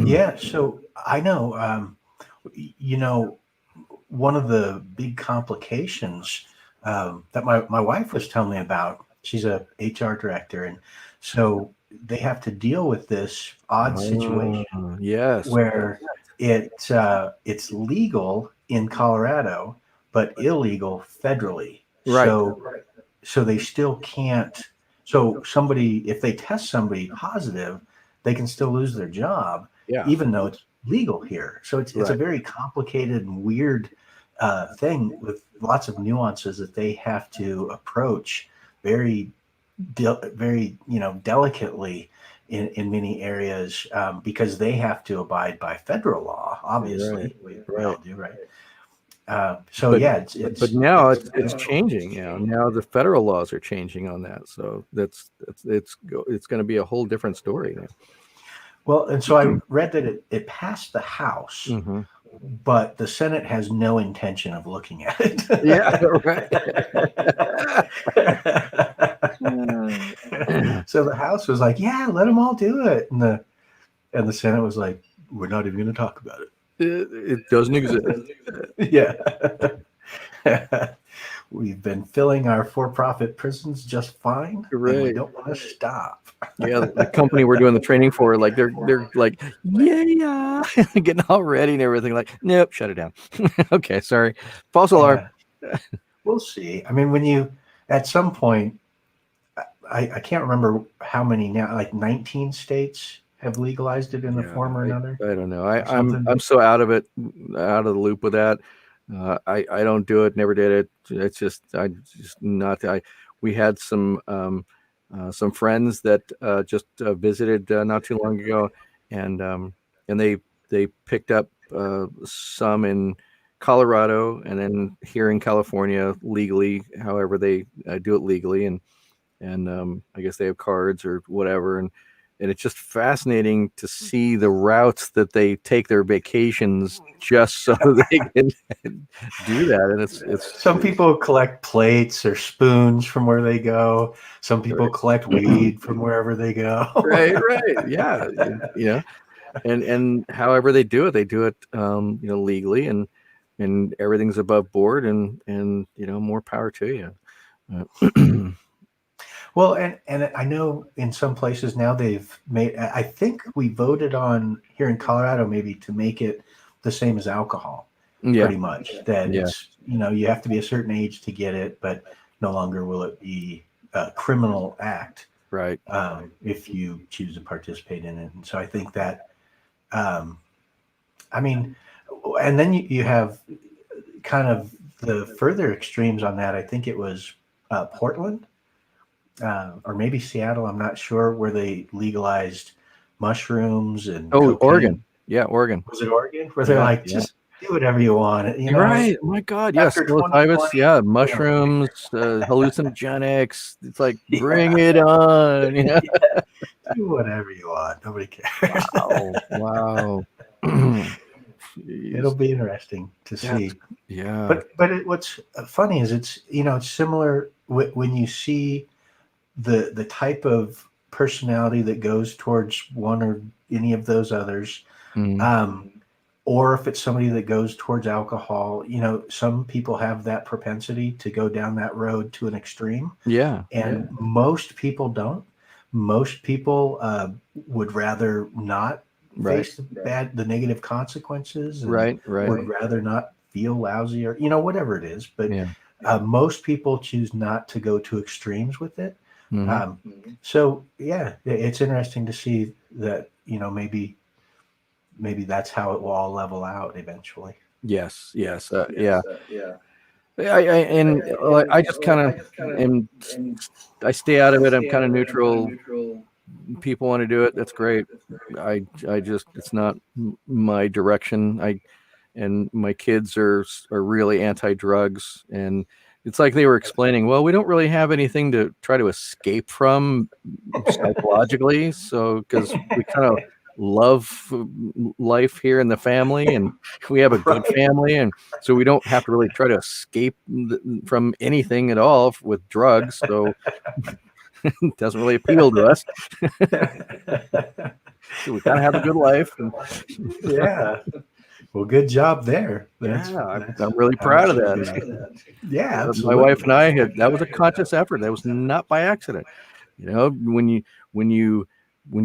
S1: Yeah. So I know, one of the big complications that my wife was telling me about, she's a HR director. And so they have to deal with this odd situation where it's legal in Colorado, but illegal federally.
S4: Right.
S1: So they still can't. So if they test somebody positive, they can still lose their job, even though it's legal here. So it's a very complicated and weird thing with lots of nuances that they have to approach very delicately in many areas because they have to abide by federal law. Obviously, we all do, right? But
S4: now it's changing. Now the federal laws are changing on that, so it's going to be a whole different story now.
S1: Well, and so I read that it passed the House, but the Senate has no intention of looking at it.
S4: Yeah, right.
S1: So the House was like, yeah, let them all do it. And the Senate was like, we're not even going to talk about
S4: It doesn't exist.
S1: it. Yeah. We've been filling our for-profit prisons just fine, and we
S4: Right.
S1: don't want to stop.
S4: Yeah, the company we're doing the training for, like they're like, yeah, getting all ready and everything. Like, nope, shut it down. Okay, sorry. False alarm.
S1: Yeah. We'll see. I mean, when you at some point, I can't remember how many now, like 19 states have legalized it in a form or another.
S4: I don't know.
S1: or something.
S4: I'm so out of it, out of the loop with that. I don't do it. Never did it. It's just not. We had some friends that just visited not too long ago, and they picked up some in Colorado, and then here in California legally. However, they do it legally, and I guess they have cards or whatever, and it's just fascinating to see the routes that they take their vacations just so they can do that. And it's
S1: Some people collect plates or spoons from where they go. Some people collect weed from wherever they go.
S4: right, yeah, and however they do it, legally, and everything's above board, and more power to you.
S1: Well, and I know in some places now they've made. I think we voted on here in Colorado maybe to make it the same as alcohol,
S4: Yeah,
S1: pretty much. That it's you have to be a certain age to get it, but no longer will it be a criminal act,
S4: right.
S1: if you choose to participate in it. And so I think that, I mean, and then you have kind of the further extremes on that. I think it was Portland. Or maybe Seattle, I'm not sure, where they legalized mushrooms and cocaine.
S4: Oregon. Yeah, Oregon.
S1: Was it Oregon? Where they're like, just do whatever you want.
S4: You're right. Oh my God. Yes.
S1: After
S4: Psilocybus. Mushrooms, hallucinogenics. It's like, bring it on.
S1: Do whatever you want. Nobody cares.
S4: Wow.
S1: It'll be interesting to see.
S4: Yeah.
S1: But what's funny is it's similar when you see the type of personality that goes towards one or any of those others, or if it's somebody that goes towards alcohol. Some people have that propensity to go down that road to an extreme.
S4: Yeah.
S1: And most people don't. Most people would rather not face the negative consequences. And
S4: Right.
S1: would rather not feel lousy or whatever it is. But most people choose not to go to extremes with it. So yeah, it's interesting to see that maybe that's how it will all level out eventually.
S4: Yes. Yeah. I just kind of am. I stay out of it. I'm kind of neutral. People want to do it. That's great. I just, it's not my direction. And my kids are really anti-drugs, and it's like they were explaining, well, we don't really have anything to try to escape from psychologically. So, because we kind of love life here in the family, and we have a good family, and so we don't have to really try to escape from anything at all with drugs. So it doesn't really appeal to us. So we kind of have a good life.
S1: Yeah. Well, good job there.
S4: I'm really proud of that.
S1: Yeah,
S4: my wife and I that was a conscious effort. That was not by accident. When you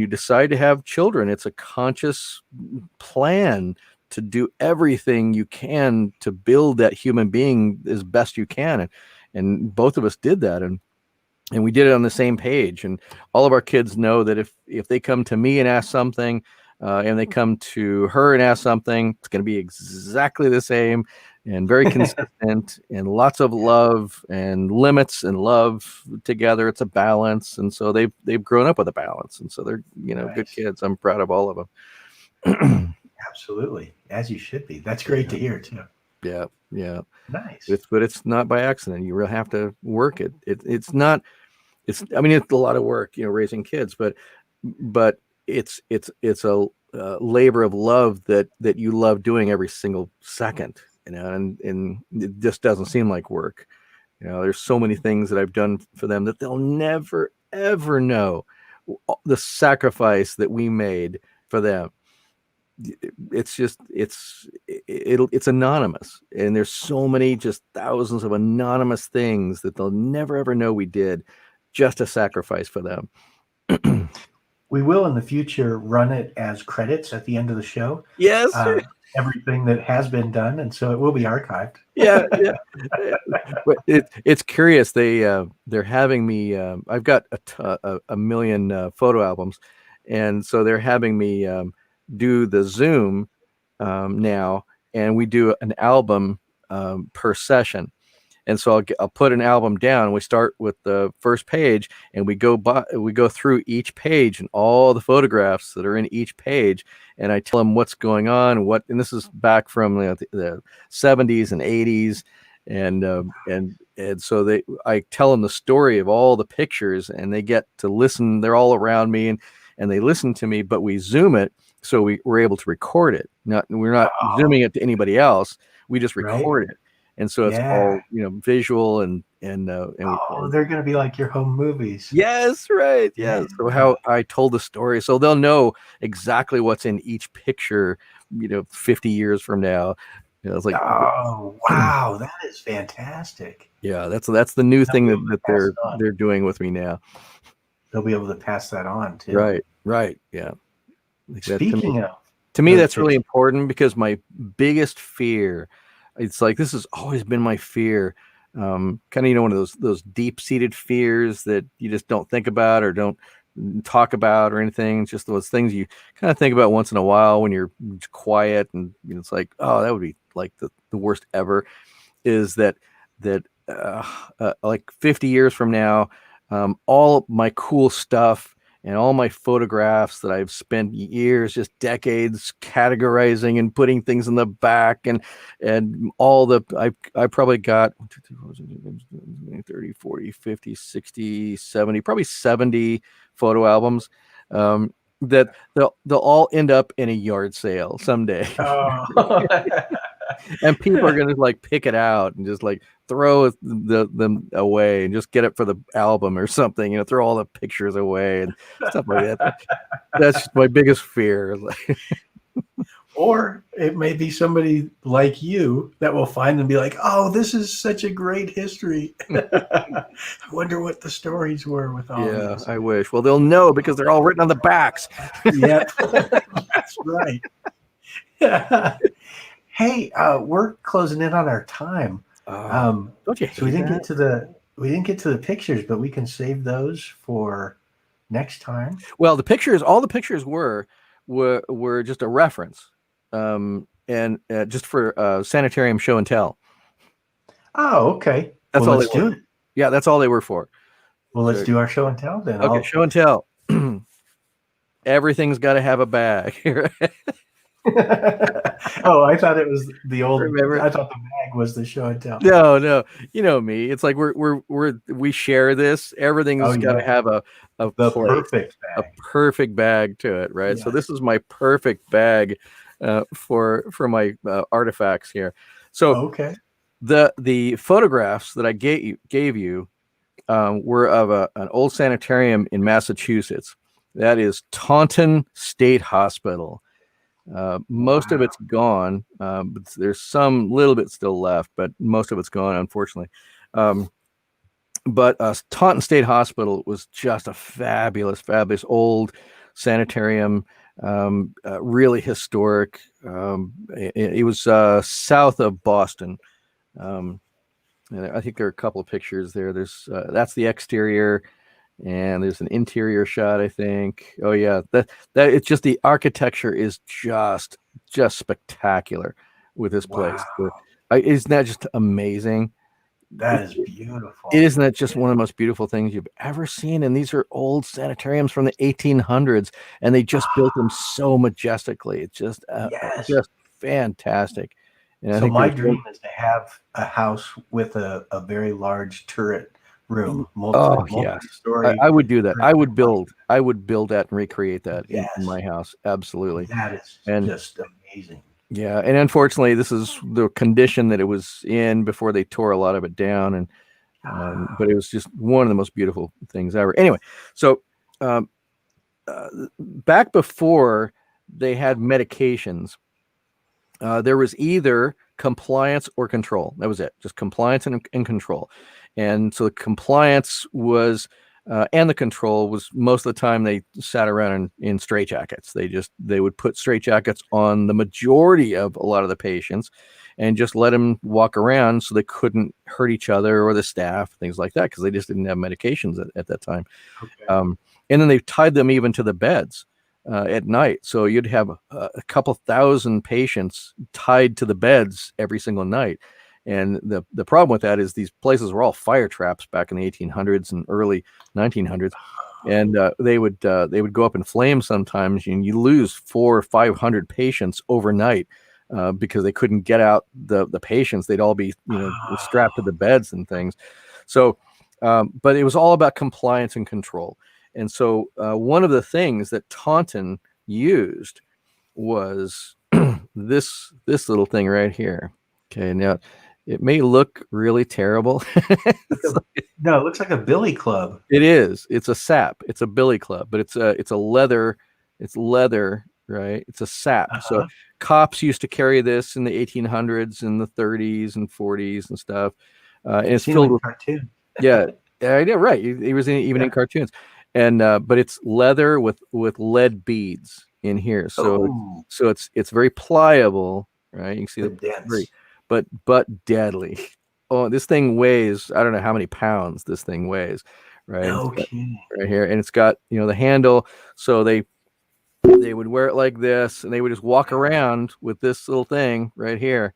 S4: decide to have children, it's a conscious plan to do everything you can to build that human being as best you can. And both of us did that. And we did it on the same page. And all of our kids know that if they come to me and ask something, and they come to her and ask something, it's going to be exactly the same and very consistent, and lots of love and limits and love together. It's a balance. And so they've grown up with a balance. And so they're, good kids. I'm proud of all of them.
S1: Absolutely. As you should be. That's great to hear too.
S4: Yeah.
S1: Nice.
S4: But it's not by accident. You really have to work it. It's not, it's a lot of work, raising kids, but it's a labor of love that you love doing every single second, and it just doesn't seem like work. There's so many things that I've done for them that they'll never ever know the sacrifice that we made for them. It's just it's anonymous, and there's so many, just thousands of anonymous things that they'll never ever know we did just a sacrifice for them.
S1: We will in the future run it as credits at the end of the show.
S4: Yes.
S1: Everything that has been done, and so it will be archived.
S4: Yeah. But it's curious. They're having me. I've got a million photo albums, and so they're having me do the Zoom now, and we do an album per session. And so I'll put an album down. We start with the first page, and we go through each page and all the photographs that are in each page, and I tell them what's going on, and this is back from the 70s and 80s, and so I tell them the story of all the pictures, and they get to listen. They're all around me, and they listen to me, but we Zoom it, so we're able to record it. We're not Zooming it to anybody else. We just record it. And so it's all, visual and
S1: they're going to be like your home movies.
S4: Yes, right. Yes. So how I told the story, so they'll know exactly what's in each picture, 50 years from now. It's like,
S1: oh, wow, that is fantastic.
S4: Yeah, that's the new thing that they're doing with me now.
S1: They'll be able to pass that on too.
S4: Right. Yeah.
S1: Speaking of,
S4: to me, that's really important, because my biggest fear, it's like, this has always been my fear. Kind of, one of those deep-seated fears that you just don't think about or don't talk about or anything. It's just those things you kind of think about once in a while when you're quiet, and it's like, oh, that would be like the worst ever. Is that like 50 years from now, all my cool stuff and all my photographs that I've spent years, just decades, categorizing and putting things in the back, and all I probably got 30, 40, 50, 60, 70, probably 70 photo albums, that they'll all end up in a yard sale someday. And people are going to like pick it out and just like throw them away and just get it for the album or something, throw all the pictures away and stuff like that. That's my biggest fear.
S1: Or it may be somebody like you that will find and be like, oh, this is such a great history. I wonder what the stories were with all this.
S4: I wish. Well, they'll know, because they're all written on the backs.
S1: Yeah, that's right. Hey, we're closing in on our time.
S4: Don't you hate
S1: so we didn't get to the pictures, but we can save those for next time.
S4: Well, all the pictures were just a reference, and just for sanitarium show and tell.
S1: Oh, okay.
S4: That's all. Let's
S1: do it.
S4: Yeah, that's all they were for.
S1: Well, let's do our show and tell then.
S4: Okay, show and tell. Everything's got to have a bag.
S1: Oh, I thought it was the old.
S4: Remember?
S1: I thought the bag was the show and tell.
S4: No, you know me. It's like we share this. Everything's got to have a perfect bag to it, right? Yes. So this is my perfect bag for my artifacts here. So the photographs that I gave you were of an old sanitarium in Massachusetts. That is Taunton State Hospital. Most of it's gone, but there's some little bit still left, but most of it's gone, unfortunately. But Taunton State Hospital was just a fabulous old sanitarium, really historic. It was south of Boston. And I think there are a couple of pictures there. There's that's the exterior. And there's an interior shot, I think. Oh yeah, that it's just, the architecture is just spectacular with this place.
S1: Wow.
S4: Isn't that just amazing?
S1: That is beautiful.
S4: Isn't that just one of the most beautiful things you've ever seen? And these are old sanitariums from the 1800s, and they just built them so majestically. It's just just fantastic. And
S1: so my dream is to have a house with a very large turret room.
S4: Multi-story. I would do that. I would build that and recreate that in my house. Absolutely.
S1: That is just amazing.
S4: Yeah, and unfortunately, this is the condition that it was in before they tore a lot of it down, and But it was just one of the most beautiful things ever. Anyway, so um, back before they had medications, there was either compliance or control. That was it, just compliance and control. And so the compliance was, and the control was, most of the time they sat around in straitjackets. They would put straitjackets on the majority of a lot of the patients and just let them walk around so they couldn't hurt each other or the staff, things like that, because they just didn't have medications at that time.
S1: Okay.
S4: And then they tied them even to the beds at night. So you'd have a couple thousand patients tied to the beds every single night. And the problem with that is these places were all fire traps back in the 1800s and early 1900s. And they would go up in flames sometimes, and you lose 400 or 500 patients overnight because they couldn't get out the patients. They'd all be strapped to the beds and things. So, but it was all about compliance and control. And so one of the things that Taunton used was this little thing right here. Okay, now it may look really terrible.
S1: No, it looks like a billy club.
S4: It is. It's a sap. It's a billy club, but it's a leather. It's leather, right? It's a sap. So cops used to carry this in the 1800s and the 30s and 40s and stuff. And it's filled with
S1: cartoon.
S4: Yeah, right. He was even in cartoons. And but it's leather with lead beads in here, so it's very pliable, right? You can see the but deadly. Oh, this thing weighs, I don't know how many pounds this thing weighs, right? Right here, and it's got the handle, so they would wear it like this, and they would just walk around with this little thing right here.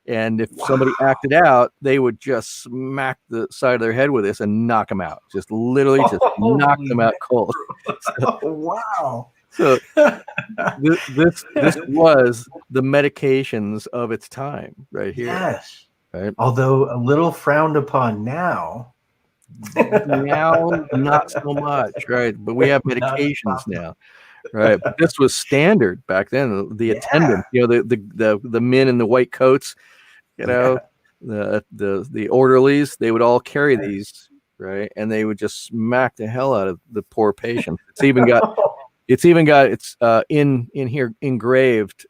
S4: And if somebody acted out, they would just smack the side of their head with this and knock them out. Just literally just knock them out cold.
S1: So, wow.
S4: So this was the medications of its time right here.
S1: Yes.
S4: Right.
S1: Although a little frowned upon now.
S4: Now, not so much. Right. But we have medications now. Right. But this was standard back then. The attendants, the men in the white coats, the orderlies, they would all carry these, right? And they would just smack the hell out of the poor patient. It's even got in here engraved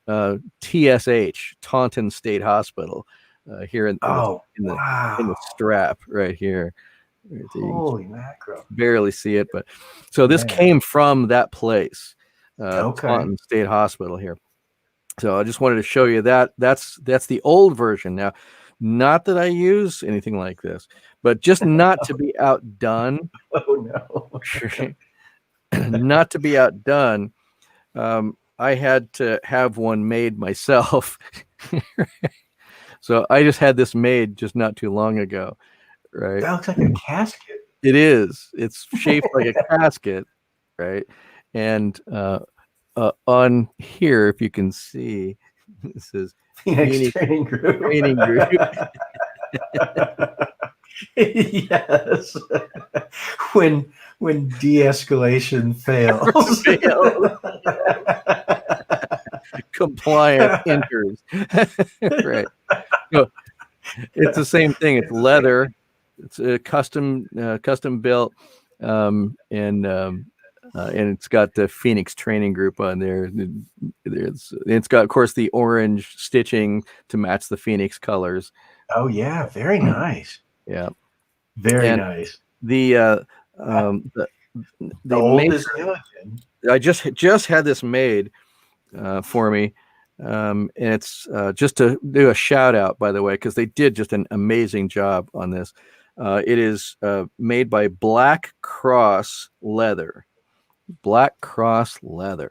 S4: TSH, Taunton State Hospital, here in the strap right here.
S1: Holy mackerel.
S4: Barely see it, but so this came from that place. Taunton State Hospital here. So I just wanted to show you that that's the old version. Now, not that I use anything like this, but just not to be outdone.
S1: Oh no.
S4: Not to be outdone. I had to have one made myself. So I just had this made just not too long ago. Right.
S1: That looks like a casket.
S4: It is. It's shaped like a casket, right? And on here, if you can see, it says
S1: Phoenix Training Group.
S4: Training Group.
S1: Yes. When de-escalation fails.
S4: Compliant enters. Right. So it's the same thing. It's leather. It's a custom built, and it's got the Phoenix Training Group on there. It's got, of course, the orange stitching to match the Phoenix colors.
S1: Oh yeah, very nice.
S4: Yeah,
S1: very nice.
S4: The
S1: oldest Milligan.
S4: I just had this made for me. And it's just to do a shout out, by the way, because they did just an amazing job on this. It is made by Black Cross Leather. Black Cross Leather.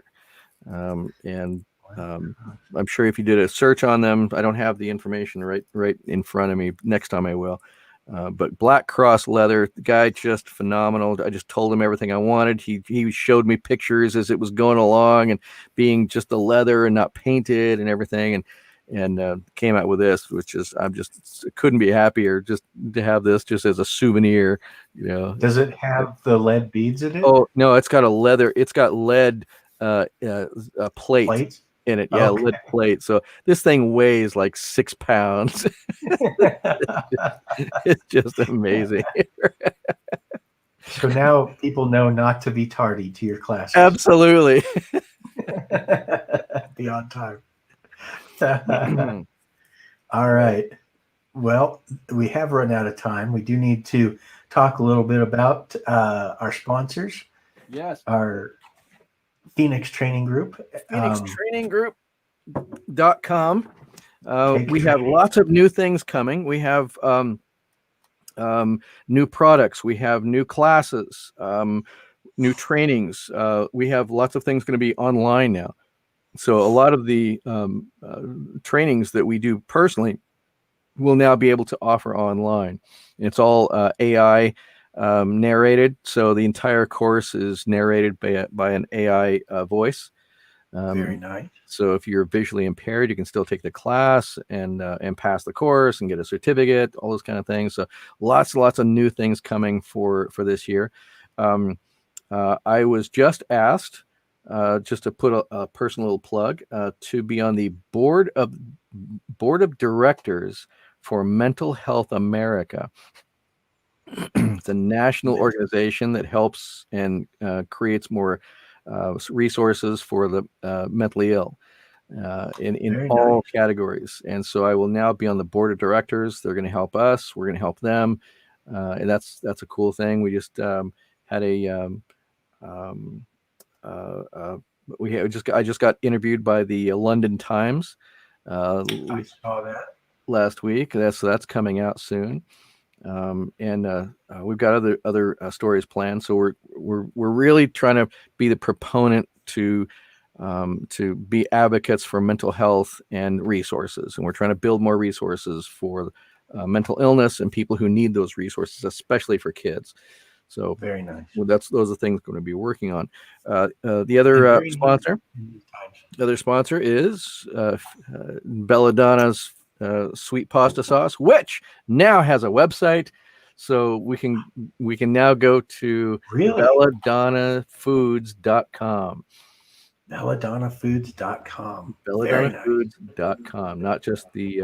S4: And I'm sure if you did a search on them, I don't have the information right in front of me. Next time I will. But Black Cross Leather, the guy just phenomenal. I just told him everything I wanted. He showed me pictures as it was going along and being just the leather and not painted and everything, and came out with this, which is couldn't be happier just to have this just as a souvenir.
S1: Does it have the lead beads in it?
S4: Oh no, it's got a leather. It's got lead plate in it. Yeah,
S1: Okay.
S4: lead plate. So this thing weighs like 6 pounds. It's just amazing.
S1: So now people know not to be tardy to your classes.
S4: Absolutely.
S1: Be on time. All right. Well, we have run out of time. We do need to talk a little bit about our sponsors,
S4: Yes.
S1: our Phoenix Training Group.
S4: PhoenixTrainingGroup.com. We have lots of new things coming. We have new products. We have new classes, new trainings. We have lots of things going to be online now. So a lot of the trainings that we do personally will now be able to offer online. It's all AI narrated. So the entire course is narrated by an AI voice.
S1: Very nice.
S4: So if you're visually impaired, you can still take the class and pass the course and get a certificate, all those kind of things. So lots of new things coming for this year. I was just asked, just to put a personal little plug, to be on the board of directors for Mental Health America. It's a national organization that helps and creates more resources for the mentally ill in all categories. And so I will now be on the board of directors. They're going to help us. We're going to help them. And that's a cool thing. We just had a I just got interviewed by the London Times.
S1: I saw that
S4: last week. That's coming out soon. And we've got other stories planned. So we're really trying to be the proponent to be advocates for mental health and resources, and we're trying to build more resources for mental illness and people who need those resources, especially for kids. So
S1: very nice.
S4: Well, those are things we're going to be working on. The other sponsor is Belladonna's sweet pasta sauce, which now has a website, so we can now go to belladonnafoods.com.
S1: belladonnafoods.com.
S4: belladonnafoods.com, not just the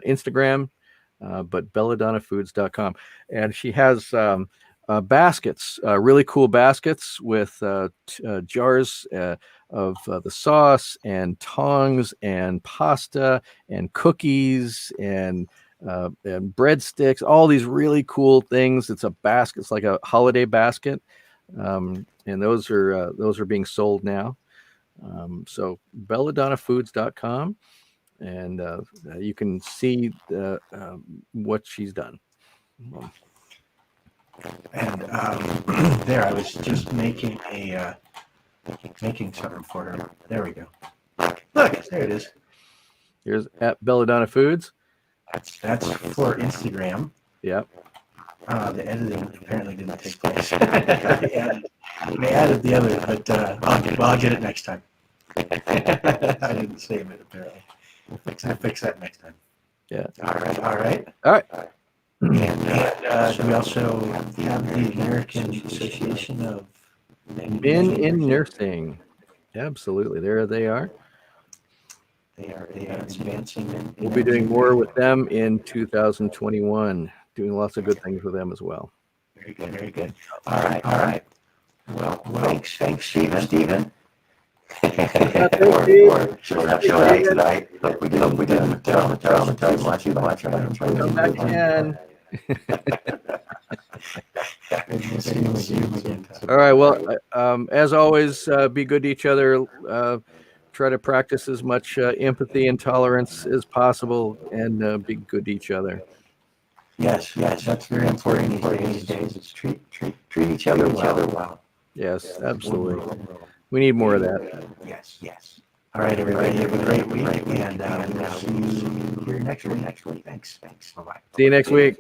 S4: Instagram, but belladonnafoods.com. And she has baskets, really cool baskets with jars of the sauce and tongs and pasta and cookies and breadsticks, all these really cool things. It's a basket. It's like a holiday basket. And those are being sold now. So belladonnafoods.com, and you can see what she's done.
S1: And there, I was just making something for her. There we go. Look, there it is.
S4: Here's at Belladonna Foods.
S1: That's for Instagram.
S4: Yep.
S1: The editing apparently didn't take place. I added the other, but I'll get it next time. I didn't save it apparently. I'll fix that next time.
S4: Yeah.
S1: All right. And we also have the American Association of
S4: Men in Nursing. Absolutely. There they are.
S1: They are advancing.
S4: We'll be doing more with them in 2021, doing lots of good things with them as well.
S1: Very good. All right. Well, thanks, Stephen. We're showing up tonight, but we didn't tell much. Come
S4: back again. All right. Well, as always, be good to each other. Try to practice as much empathy and tolerance as possible, and be good to each other.
S1: Yes, that's very important these days. It's treat each other well.
S4: Yes, absolutely. We need more of that.
S1: Yes. All right, everybody, have a great week, and we'll see you here next week. Thanks. Bye-bye.
S4: See you next week.